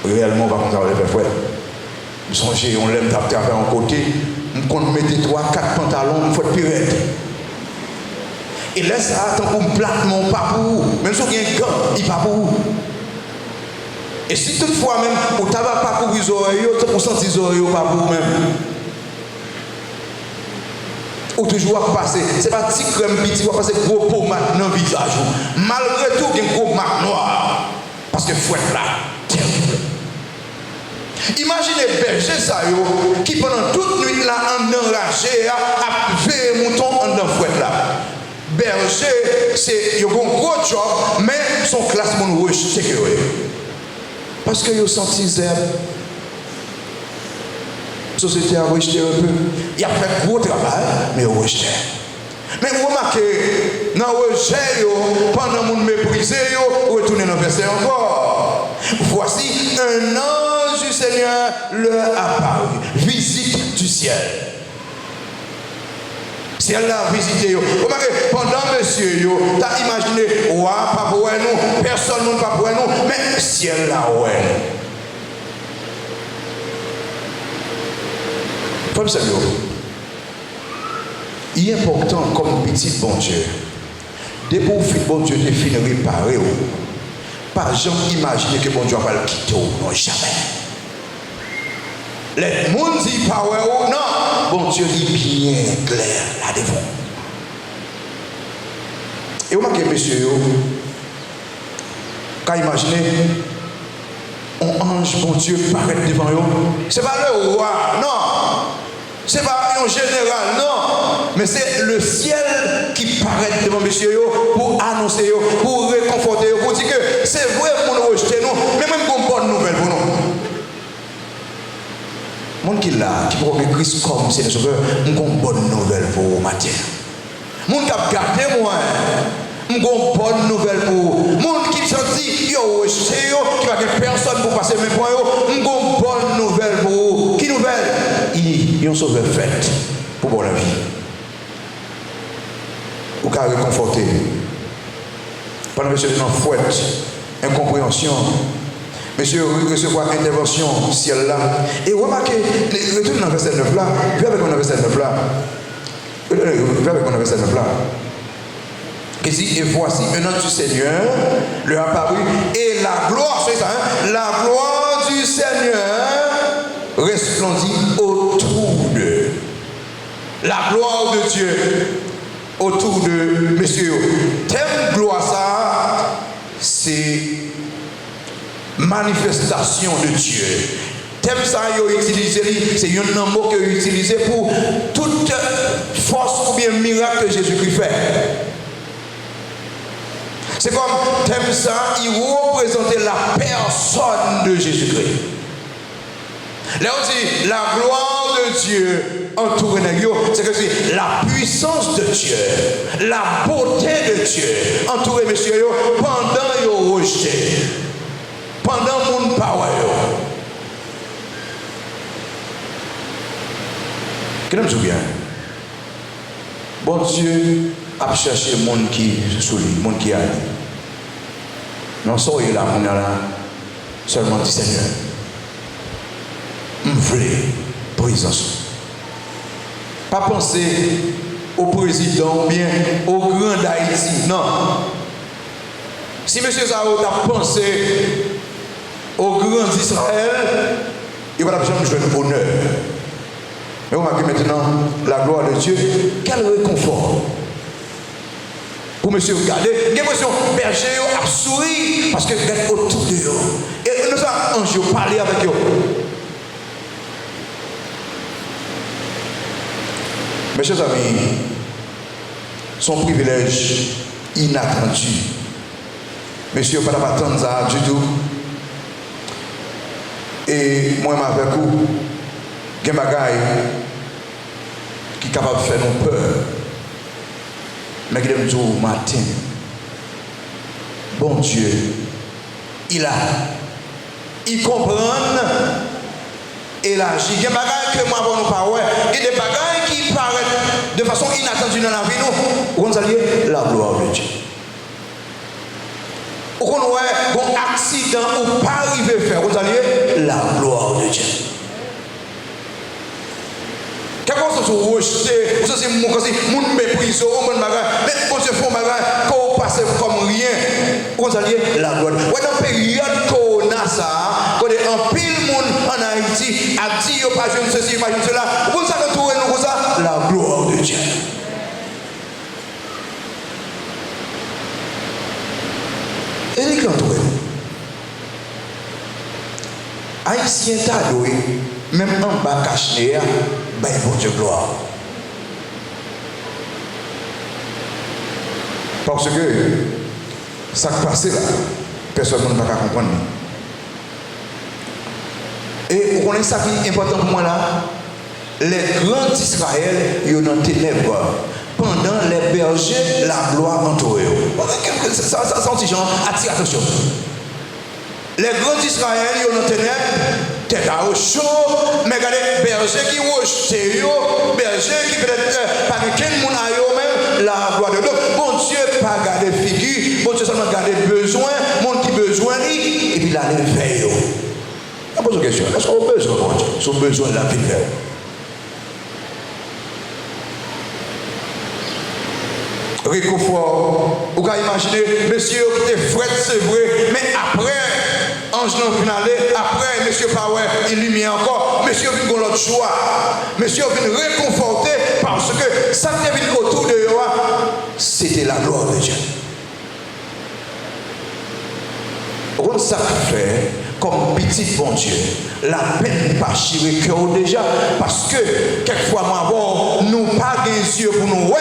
Réellement, on va faire fouet. Je songe, on l'aime taper à un côté, on mettre 3-4 pantalons, on fait pirate. Et laisse ça, tant qu'on plate mon papou, même si on a un gant, il pas pour vous. Et si toutefois même, on ne va pas pour les oreilles, on sent les oreilles pas pour vous-même. Ou toujours à passer, ce n'est pas petit crème petit, on va passer gros pommade dans le visage. Malgré tout, il y a un gros marque noir. Parce que fouette là, terrible. Imaginez berger ça qui pendant toute nuit là en enragé a fait mouton en dans fouette là. Berger, c'est un gros job, mais son classement rejeté que parce que vous senti zèbre. La société a rejeté un peu. Il a fait gros travail, mais il a rejeté. Mais vous remarquez, dans le rejet, pendant que vous méprisez, vous retournez dans le verset encore. Voici un ange du Seigneur leur apparu. Visite du ciel. Ciel l'a visité. Vous remarquez, pendant monsieur, tu as imaginé, ouais, pas pour nous, personne ne pas pour nous, mais ciel là, ouais. Comme ça, il est important comme petit bon Dieu. Dès pour le bon Dieu de finir réparer, pas jamais imaginer que bon Dieu va le quitter, non, jamais. Les gens disent pas, non, bon Dieu dit bien clair là devant. Et vous remarquez, monsieur, quand imaginez, un ange, bon Dieu, paraît devant vous, ce n'est pas le roi, non. Ce n'est pas un général, non. Mais c'est le ciel qui paraît devant monsieur pour annoncer, pour réconforter, pour dire que c'est vrai pour nous rejeter, nous, mais même pour une bonne nouvelle pour nous. Monde qui là, qui promet Christ comme c'est le sauveur, une bonne nouvelle pour vous, matin. Monde qui a gardé moi, une bonne nouvelle pour vous. Monde qui sentit, yo rejeté, qui va avoir personne pour passer mes points, une bonne nouvelle pour vous. Qui nouvelle? Il y a un sauveur fait pour la vie. Ou qu'à réconforter. Pendant que monsieur est dans fouette, incompréhension. Monsieur recevoir intervention ciel là. Et remarquez, retournez dans le verset 9 là. Viens avec mon verset 9 là. Viens avec mon verset 9 là. Et dit, et voici un ange du Seigneur leur apparu. Et la gloire, c'est ça, hein? La gloire du Seigneur resplendit autour d'eux. La gloire de Dieu autour de messieurs. Thème gloire ça, c'est manifestation de Dieu. Thème ça, c'est un mot que utilisé pour toute force ou bien miracle que Jésus-Christ fait. C'est comme thème ça, il représentait la personne de Jésus-Christ. Là aussi, la gloire de Dieu entourée de Dieu, c'est que c'est la puissance de Dieu, la beauté de Dieu entourée de Dieu pendant yon rejeté, pendant mon power. Qu'est-ce que je me souviens? Bon Dieu a cherché le monde qui sous lui, le monde qui a dit. Non, soyez là, on est là, seulement dit Seigneur. Je veux présence. Pas penser au président ou bien au grand d'Haïti. Non. Si M. Zahou a pensé au grand d'Israël, il va jamais jouer l'honneur. Mais on va dire maintenant la gloire de Dieu. Quel réconfort. Pour monsieur regarder, il y a l'impression berger a souri parce que vous êtes autour de eux. Et nous sommes ça, ange parler avec eux. Mes chers amis, son privilège inattendu. Monsieur, pas d'attendre ça du tout. Et moi, avec vous, il y a des bagailles qui sont capables de faire nos peur. Mais qui me dit au matin, bon Dieu, il comprend et il agit. Il y a des bagailles que moi, nous pas ouais. Il y a des bagailles qui paraissent de façon inattendue dans la vie. Nous, vous allez la gloire de Dieu. Ou qu'on voit un accident ou pas arriver à faire, vous allez la gloire de Dieu. Quelque chose que vous rejetez, vous savez, mon mépris, mais quand je fais un bagage, quand vous passez comme rien, vous allez la gloire. Dans la période qu'on a ça, quand un pile monde en Haïti a dit, pas je ne sais pas je cela, vous allez trouver nous ça, la gloire de Dieu. Et les grands trouvé. Haïtien t'a doué, même en bas caché, ben bon Dieu gloire. Parce que ça qui passe là, personne ne va pas comprendre. Et vous connaissez ça qui est important pour moi là, les grands d'Israël, ils sont dans les ténèbres. Pendant les bergers, la gloire entoure eux. Ça, c'est un petit genre, attire attention. Les grands d'Israël, ils ont dans les ténèbres, tête à chaud, mais regardez, bergers qui rejettent, bergers qui peut-être pas quelqu'un monde à eux même, la gloire de Dieu. Bon Dieu, pas garder figure, bon Dieu seulement garder besoin, monde qui besoin, et puis là, les veille. Je pose une question, est-ce qu'on a besoin, mon Dieu? Son besoin de la vie de l'homme. Réconfort. Vous pouvez imaginer, monsieur, qui était frais, c'est vrai, mais après, ange non finale, après, monsieur Power, il lui met encore, monsieur vient de l'autre choix. Monsieur vient réconforter parce que ça qui vient autour de lui, c'était la gloire de Dieu. On ça fait comme petit bon Dieu, la peine pas chirer cœur déjà, parce que quelquefois nous pas des yeux pour nous voir,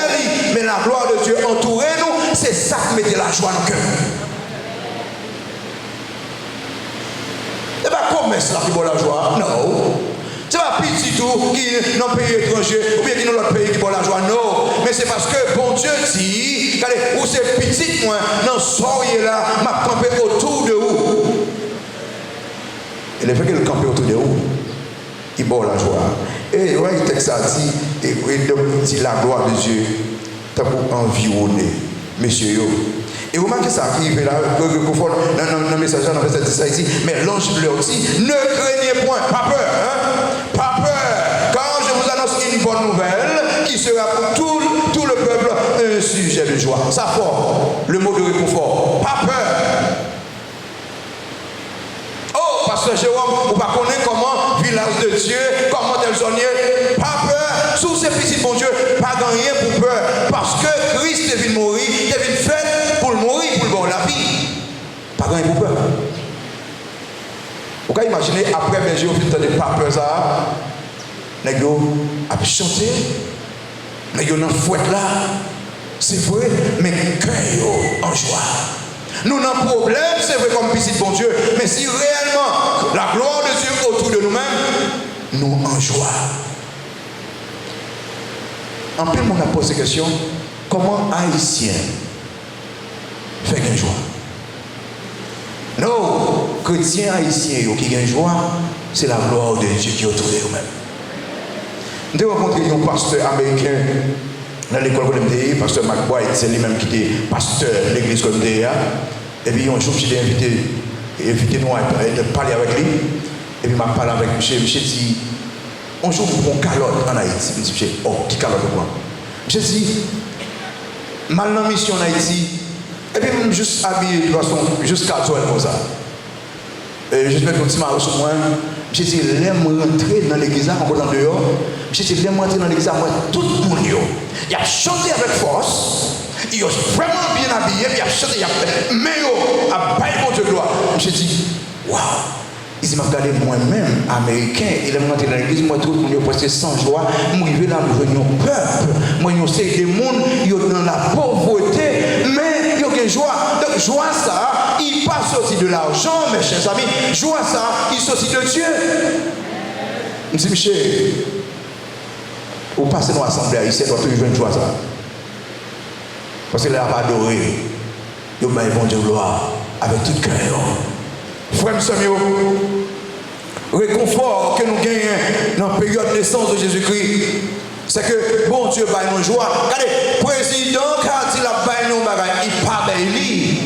mais la gloire de Dieu entoure nous, c'est ça qui met la joie dans le cœur. C'est pas commerce là qui boit la joie, non. C'est pas petit tout qui est dans le pays étranger ou bien qui est dans l'autre pays qui boit la joie, non. Mais c'est parce que bon Dieu dit, regardez, où c'est petit, moi, dans ce soirée là, m'a campé autour de vous. Et le fait qu'il campe autour de vous, il boit la joie. Et ouais, il texte ça dit, et dit la gloire de Dieu, t'as pour environner, messieurs. Et vous remarquez ça qui arrive là, dans le message, dans le verset 10, ça ici, mais l'ange leur dit, ne craignez point, pas peur, hein, pas peur, car je vous annonce une bonne nouvelle qui sera pour tout le peuple un sujet de joie. Ça fort, le mot de réconfort, pas peur. Oh, pasteur Jérôme, vous ne connaissez pas comment, village de Dieu, comment tel zonnier, pas peur, sous ces petits bon Dieu, pas rien pour peur, parce que Christ est venu mourir, il est venu faire pour le mourir, pour le bon la vie. Pas rien pour peur. Vous pouvez imaginer, après berger, au fil de pas peur, ça, les gars a chanté, les gars dans fouette là, c'est vrai, mais cœur en joie. Nous avons un problème, c'est vrai comme petit bon Dieu, mais si réellement la gloire de Dieu autour de nous-mêmes, nous en joie. En plus, on a posé la question, comment Haïtien fait une joie? Non, chrétiens haïtiens qui ont une joie, c'est la gloire de Dieu qui est autour de nous-mêmes. Nous avons rencontré un pasteur américain dans l'école de pasteur McBoyd, c'est lui-même qui était pasteur de l'église comme DA. Et puis un jour, j'ai invité nous à parler avec lui. Et puis, m'a parlé avec monsieur. Monsieur dit, un jour, mon calotte en Haïti. Je dis, oh, qui calotte de quoi? Monsieur dit, mal dans la mission en Haïti. Et puis, je juste habillé de façon, juste casual comme ça. Et je mets un petit marron sur moi. Je dis, l'aime rentrer dans l'église, en volant dehors. Je dis, l'aime rentrer dans l'église, moi, tout le monde. Il a chanté avec force. Il est vraiment bien habillé. Il a chanté, mais il a baillé pour Dieu gloire. Je dis, waouh. Il dit, je regarde moi-même, américain, il est rentré dans l'église, moi, tout le monde est presque sans joie. Moi, je vais là, je veux un peuple. Moi, je sais des gens, ils sont dans la pauvreté, mais ils ont une joie. Donc, joie, ça, il pas sorti de l'argent, mes chers amis. Joie, ça, il sorti de Dieu. Je dis, Michel, vous passez dans l'assemblée haïtienne, vous avez toujours une joie, ça. Parce que là, on va adorer. Vous avez bon Dieu gloire avec tout cœur. Frère Samuel, réconfort que nous gagnons dans la période de naissance de Jésus-Christ, c'est que bon Dieu va nous joie. Regardez, le président qui a dit la baille nous bagaille, il pas baille.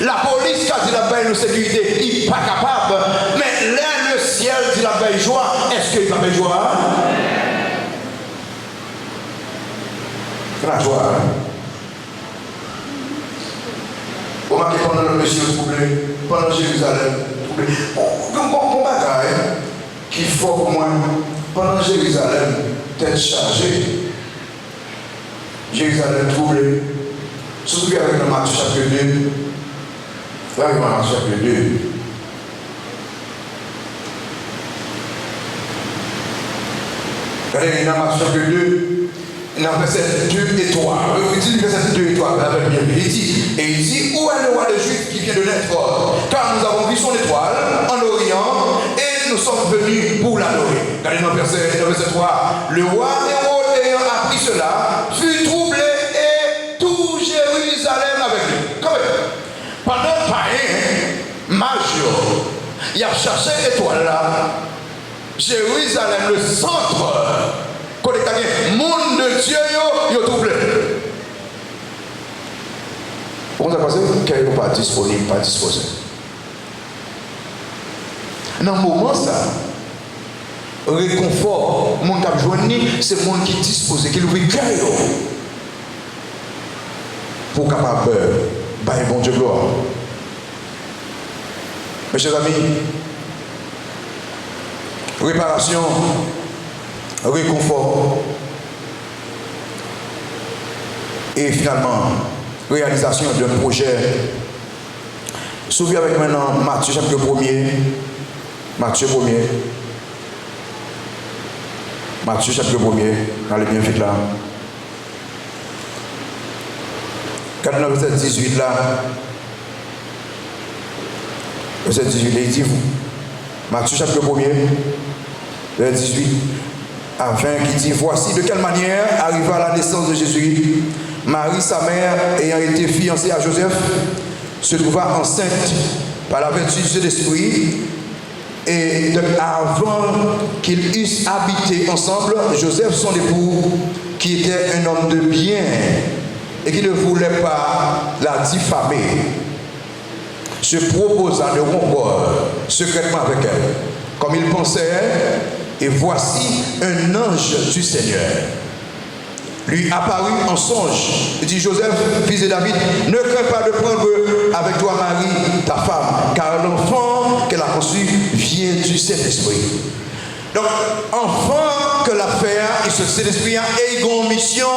La police qui a dit la baille nous sécurité, il pas capable. Mais là, le ciel dit la baille joie, est-ce qu'il va baille joie? La joie. Vous remarquez pendant le monsieur troublé, pendant Jérusalem troublé. Mon bagaille qui faut pour moi, pendant Jérusalem, tête chargée. Jérusalem troublé. Surtout avec le Matthieu chapitre 2. Avec le Matthieu chapitre 2. Regardez, dans Matthieu chapitre 2. Dans verset 2 et 3. Il dit verset 2 et 3, il dit, où est le roi des Juifs qui vient de naître? Car nous avons vu son étoile en Orient et nous sommes venus pour l'adorer. Regardez dans verset 3. Le roi Hérode ayant appris cela, fut troublé et tout Jérusalem avec lui. Quand même, pendant le païen, Major, il a cherché l'étoile là. Jérusalem, le centre. Quand le monde de Dieu, il est troublé. Comment ça passe? Qu'il n'est pas disponible, pas disposé. Dans le moment, ça, réconfort, le monde qui a joigné, c'est le monde qui est disposé, qui ouvre le cœur pour capable de bon Dieu gloire. Mes chers amis, réparation, réconfort et finalement réalisation d'un projet. Souvenez avec maintenant Matthieu chapitre 1er. Matthieu 1er. Matthieu chapitre 1er. Allez bien vite là. Quand dans verset 18 là. Verset 18, il dit vous. Matthieu chapitre 1er. Verset 18. Afin qu'il dit, voici de quelle manière arriva la naissance de Jésus. Marie, sa mère, ayant été fiancée à Joseph, se trouva enceinte par la vertu du Saint-Esprit. Et donc, avant qu'ils eussent habité ensemble, Joseph, son époux, qui était un homme de bien et qui ne voulait pas la diffamer, se proposa de rompre secrètement avec elle. Comme il pensait, et voici un ange du Seigneur lui apparut en songe. Il dit, Joseph, fils de David, ne crains pas de prendre avec toi Marie, ta femme, car l'enfant qu'elle a conçu vient du Saint-Esprit. Donc, enfant que l'affaire, et ce Saint-Esprit a une mission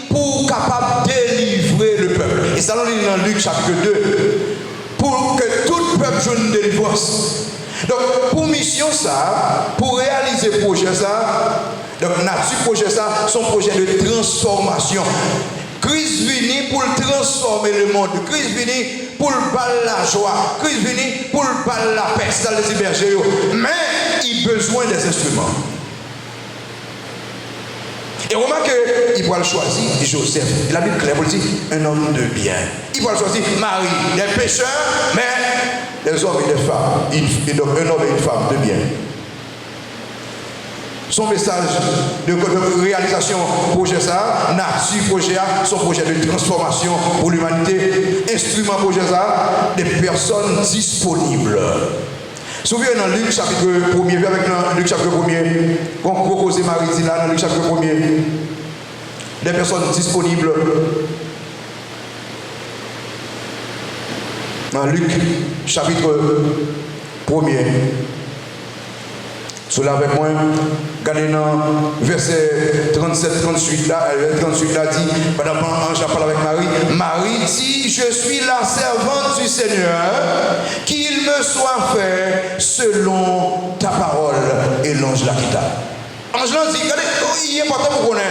pour capable de délivrer le peuple. Et ça, on lit dans Luc chapitre 2, pour que tout peuple joue une délivrance. Donc, pour mission ça, pour réaliser le projet ça, donc, notre projet ça, son projet de transformation. Christ venu pour transformer le monde. Christ venu pour battre la joie. Christ venu pour battre la paix dans les hébergers. Mais il a besoin des instruments. Et remarque qu'il va le choisir, Joseph. La Bible claire pour dire un homme de bien. Il va le choisir Marie, des pécheurs, mais des hommes et des femmes. Et donc un homme et une femme de bien. Son message de réalisation projet ça, nature projet, son projet de transformation pour l'humanité, instrument projet ça, des personnes disponibles. Souvenez dans Luc chapitre 1er, avec Luc chapitre 1er, qu'on propose Marie dit là dans Luc chapitre 1er, des personnes disponibles. Dans Luc chapitre 1er. Sous la avec moi, regardez dans verset 37-38 là, 38 là dit, pendant que l'ange parle avec Marie, Marie dit, je suis la servante du Seigneur, qu'il me soit fait selon ta parole. Et l'ange la quitta. L'ange l'a dit, regardez, il est important pour connaître.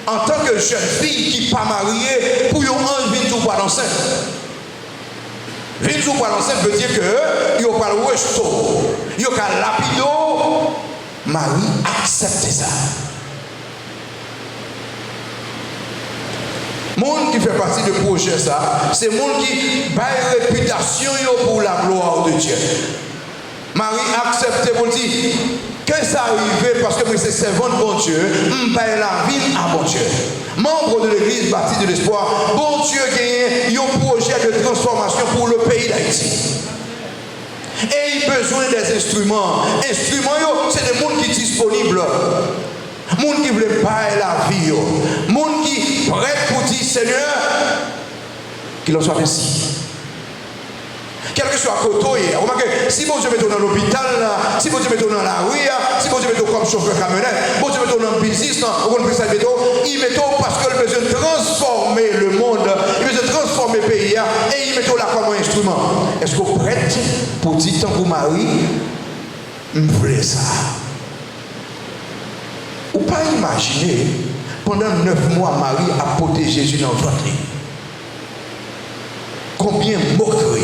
En tant que jeune fille qui n'est pas mariée, pour un ange vient tout pas enceinte. Vient tout pas enceinte veut dire que il n'y a pas le resto, il n'y a pas lapido. Marie accepte ça. Monde qui fait partie du projet ça, c'est monde qui baille réputation pour la gloire de Dieu. Marie accepte pour dire que ça arrive parce que c'est servant de bon Dieu, baille la vie à bon Dieu. Membre de l'église baptiste de l'espoir, bon Dieu gagne un projet de transformation pour le pays d'Haïti. Et il a besoin des instruments. Instruments, c'est des mondes qui sont disponibles. Monde qui veut pas la vie, monde qui prêt pour dire Seigneur, qu'il en soit ainsi. Quel que soit côté, remarquez, si bon Dieu met dans l'hôpital, si bon Dieu met dans la rue, si bon Dieu met comme chauffeur camionnette, bon Dieu met dans le business, il met parce qu'il a besoin de transformer le monde, il a besoin de transformer le pays, et il met là comme un instrument. Est-ce que vous êtes prêts pour dire tant que Marie, je voulais ça? Ou pas imaginer, pendant 9 mois, Marie a porté Jésus dans le ventre. Combien de moqueries.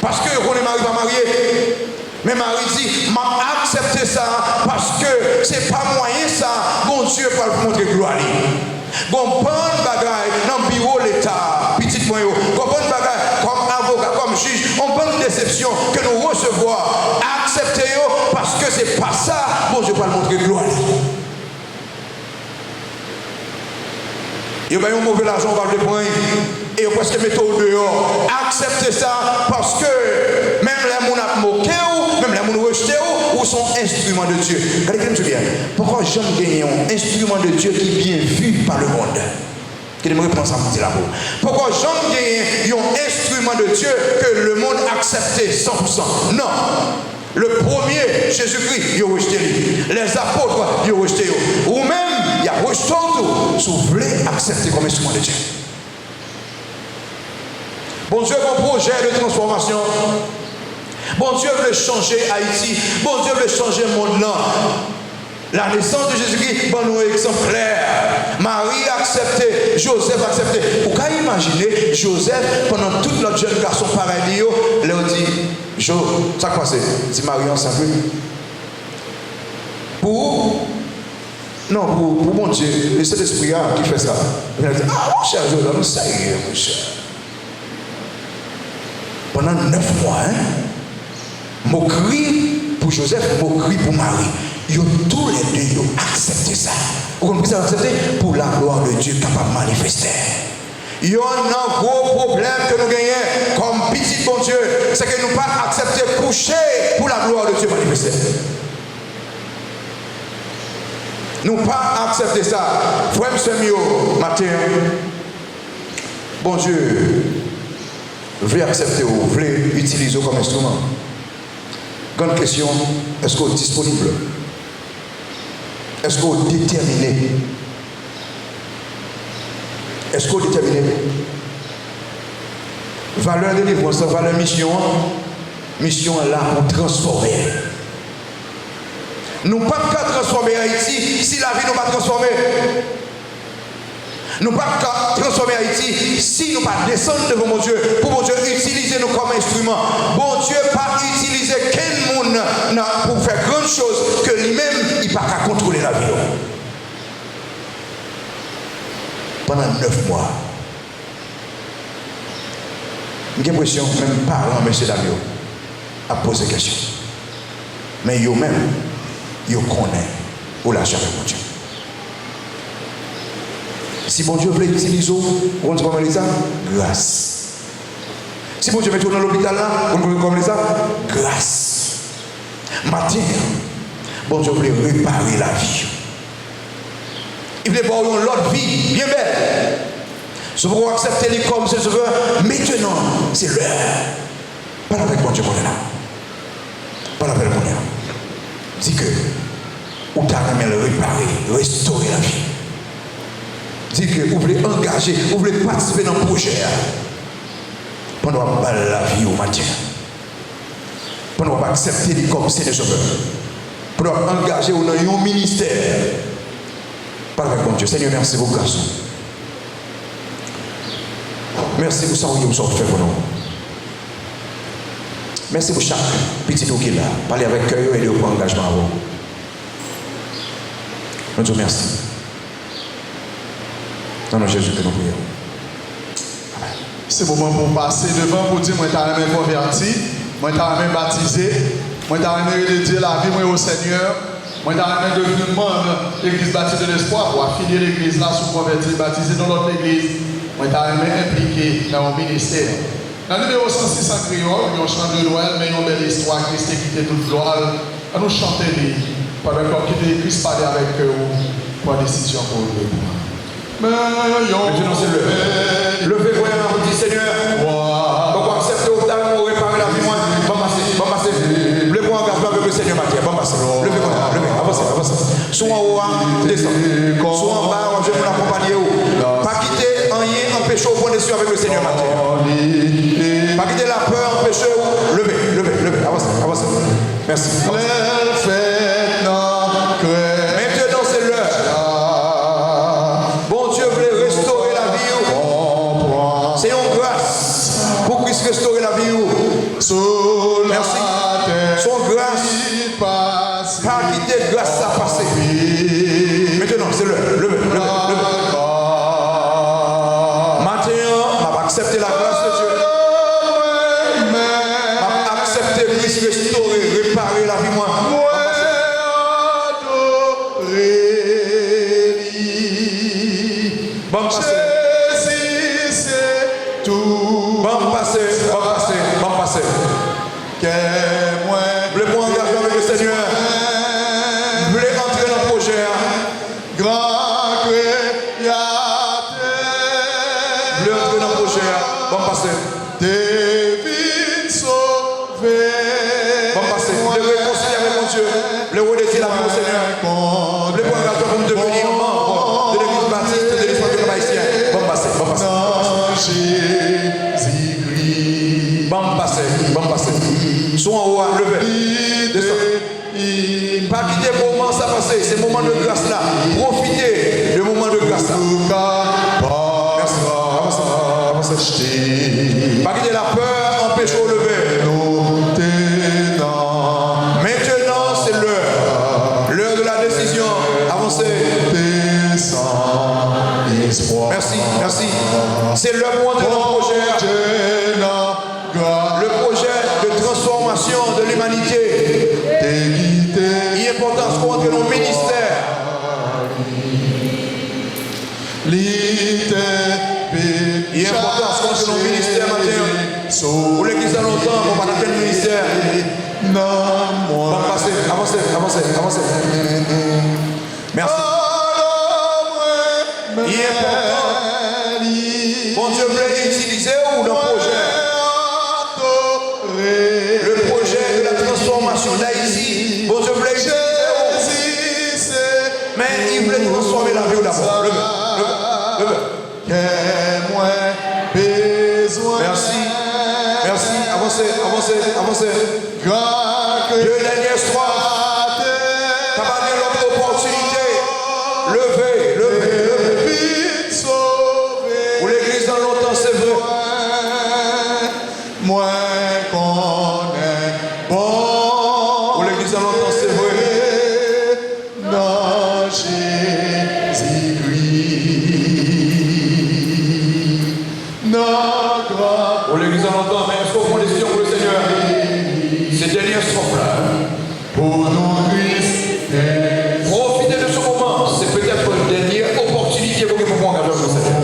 Parce que on est marié pas marié. Mais Marie dit, m'a accepté ça parce que c'est pas moyen ça. Bon Dieu va vous montrer gloire. Bon, bonne bagaille dans le bureau de l'État, petit moyen. Bon, bonne bagaille comme avocat, comme juge. On bonne déception que nous recevons. Acceptez-le parce que c'est pas ça. Bon Dieu va vous montrer gloire. Il y a un mauvais argent, on va le prendre. Et on presque mettre au dehors. Acceptez ça parce que même les gens qui moqué ou, même les gens qui rejeté ou sont instruments de Dieu. Regardez bien. Pourquoi j'aime gagner un instrument de Dieu qui est bien vu par le monde? Quelle est ma réponse à vous dire là-bas? Pourquoi j'aime gagner un instrument de Dieu que le monde accepte 100%? Non. Le premier, Jésus-Christ, il a rejeté. Les apôtres, ils ont rejeté. Ou même, il y a rejeté tout. Si vous voulez accepter comme instrument de Dieu. Bon Dieu, mon projet de transformation. Bon Dieu veut changer Haïti. Bon Dieu veut changer le monde là. La naissance de Jésus-Christ, bon nous exemplaire. Marie a accepté, Joseph a accepté. Vous pouvez imaginer Joseph, pendant toute notre jeune garçon pareil, il a dit, ça quoi c'est? C'est Marie enceinte. Non, pour mon Dieu, c'est l'esprit qui fait ça. Il a dit, ah mon cher Joseph, ça y est, mon cher. Pendant 9 mois, moquerie pour Joseph, moquerie pour Marie. Ils ont tous les deux accepté ça. Vous comprenez ça? Accepté pour la gloire de Dieu capable de manifester. Il y a un gros problème que nous gagnons comme petit bon Dieu, c'est que nous ne pas accepter coucher pour la gloire de Dieu manifester. Nous ne pas accepter ça. Frère Semio, matin, bon Dieu, voulez accepter ou voulez utiliser comme instrument. Grande question, est-ce que vous êtes disponible? Est-ce que vous êtes déterminé? Est-ce que vous êtes déterminé? Valeur de délivrance, valeur mission. Mission là pour transformer. Nous ne pouvons pas transformer Haïti si la vie nous pas transformer. Nous ne pouvons pas transformer Haïti si nous ne pas descendre devant mon Dieu. Pour mon Dieu utiliser nous comme instrument. Bon Dieu pas utiliser quel monde pour faire grande chose que lui-même il n'a pas qu'à contrôler la vie. Pendant 9 mois. J'ai l'impression que même parents, M. Damio, a posé des questions. Mais eux-mêmes, ils connaissent où la charge de mon Dieu. Si bon Dieu veut utiliser, on dit comment ça? Grâce. Si bon Dieu met tout dans l'hôpital là, on dit comment ça? Grâce. Matin, bon Dieu voulait réparer la vie. Il voulait voir l'autre vie bien belle. Si vous acceptez les comme ce sauveur, maintenant, c'est l'heure. Pas avec bon Dieu, là. Pas avec bon Dieu. Dis que, ou t'as même le réparer, restaurer la vie. Dites que vous voulez engager, vous voulez participer dans le projet. Pendant que la vie au matin. Pendant que accepter les comme Seigneur Sauveur. Pendant que engager dans un ministère. Par avec mon Dieu. Seigneur, merci pour grâce. Merci pour ça que vous avez fait pour nous. Merci pour chaque petit qui est là. Parlez avec cœur et de prendre engagement à vous. Mon Dieu, merci. Dans le nom de Jésus que nous prions. Amen. C'est le moment pour passer devant pour dire moi t'as aimé converti, moi t'as aimé baptisé, moi t'as aimé redédier la vie moi au Seigneur, moi t'as aimé devenir membre de l'église baptisée de l'espoir pour affilier l'église là sous converti baptisé dans l'autre église, moi t'as aimé impliqué dans mon ministère. Dans le numéro 106 en créole, nous chantons de Noël, mais une belle histoire, Christ qui était toute gloire, à nous chanter pendant qu'on quitte Christ parler avec eux pour la décision pour le pouvoir. Maintenant, c'est levez vous vous dites Seigneur, pour accepter au talent, pour réparer la vie, bon passer. Le bon engagement avec le Seigneur Mathieu, bon passer. Levez, avancez. Soit en haut, descendez. Soit en bas, je vous l'accompagne. Pas quitter rien, empêcher au point de suivre avec le Seigneur Mathieu. Pas quitter la peur, empêcher. Levez, avancez. Merci. Maintenant, c'est l'heure. C'est une grâce pour Christ restaurer la vie. Merci. Son grâce. Pas quitter grâce à passer. Maintenant, c'est levez. Maintenant, on va accepter la grâce de Dieu. On va accepter Christ restaurer, réparer la vie. Bon passer. Bon passer. Le bon engagement avec le Seigneur. Vous voulez entrer dans le projet. Grand créateur. Vous voulez entrer dans le projet. Bon passer. David sauvé. Bon passer. Vous voulez réconcilier avec mon Dieu. Vous voulez redécider la vie au Seigneur. Vous voulez bon engagement pour devenir membre de l'église baptiste de l'histoire de haïtien. Bon passer. Bon passer. Soit en haut, levez. Descends. Pas quitter le moment ça passer. C'est le moment de grâce là. Profitez du moment de grâce là. Merci. Avancez. Pas quitter la peur, empêche au lever. Maintenant, c'est l'heure de la décision. Avancez. Merci. C'est l'heure pour entrer dans le projet. Le projet de transformation de l'humanité. Il est important qu'on entre dans le ministère. Il est important qu'on entre dans le ministère matin. Pour l'église à longtemps, on va dans quel ministère. Bon, avancez. Merci. Il est important. Bon Dieu veut utiliser ou dans le projet. Le projet de la transformation d'Haïti. Bon Dieu voulait utiliser. Mais il voulait transformer la vie d'abord. Levez. Merci. Avancez. Deux dernières phrases. T'as pas mis l'autre opportunité. Levez. Pour l'église dans longtemps, c'est vrai. Moi qu'on est bon. Pour l'église dans longtemps, c'est vrai. Non, Jésus-Christ. Notre. Pour l'église dans longtemps, mais est-ce qu'on prend des décisions pour le Seigneur? Ces dernières là. Pour nous, Christ. Profitez de ce moment. C'est peut-être une dernière opportunité pour que vous preniez engagement sur le Seigneur.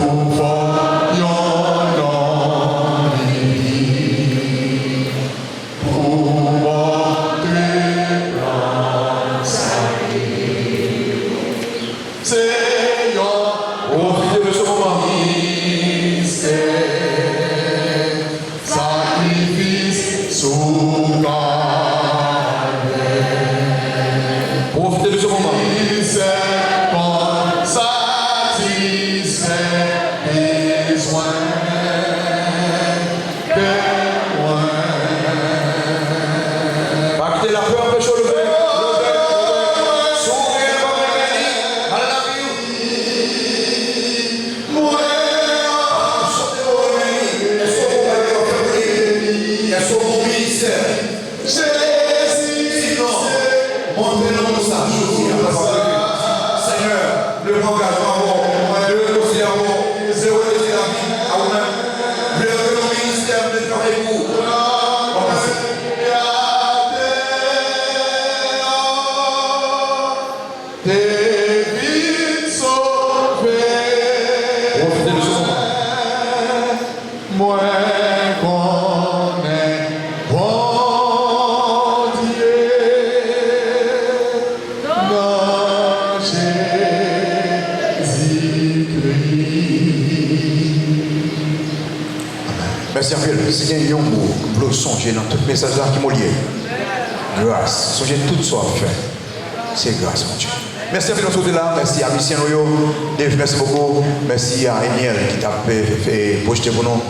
Profitez de ce moment. Sacrifice sous Profitez de ce moment. satisfait. Merci en peu. C'est un mot pour songer dans tout message qui m'a lié. Grâce. Songez tout soit fait. C'est grâce, mon Dieu. Merci à vous de là. Merci à Lucien Noyo. Dave, merci beaucoup. Merci à Eniel qui t'a fait projeter pour nous.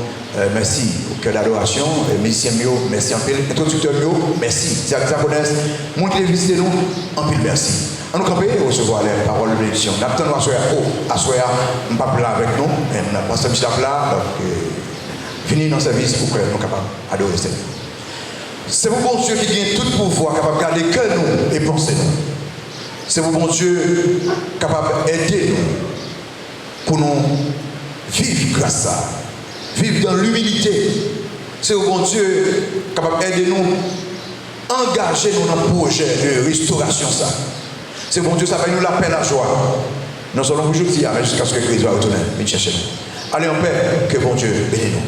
Merci au cœur d'adoration. Musicien Mio, merci en pile. Introducteur Mio, merci. Zach Zakonès, mon qui visité nous, en pile merci. On nous camper et recevoir les paroles de bénédiction. Nous attendons à Soya. À Soya, nous ne sommes pas là avec nous. Nous avons passé Michel là. Venir dans le service pour que nous soyons capables d'adorer le Seigneur. C'est vous, bon Dieu, qui gagne tout pouvoir, capable de garder que nous et penser nous. C'est vous, bon Dieu, capable d'aider nous pour nous vivre grâce à ça. Vivre dans l'humilité. C'est vous, bon Dieu, capable d'aider nous, engager nous dans un projet de restauration. Ça. C'est bon Dieu, ça va nous la paix, la joie. Nous allons aujourd'hui, jusqu'à ce que Christ va retourner, mais chercher nous. Allez en paix, que bon Dieu bénisse nous.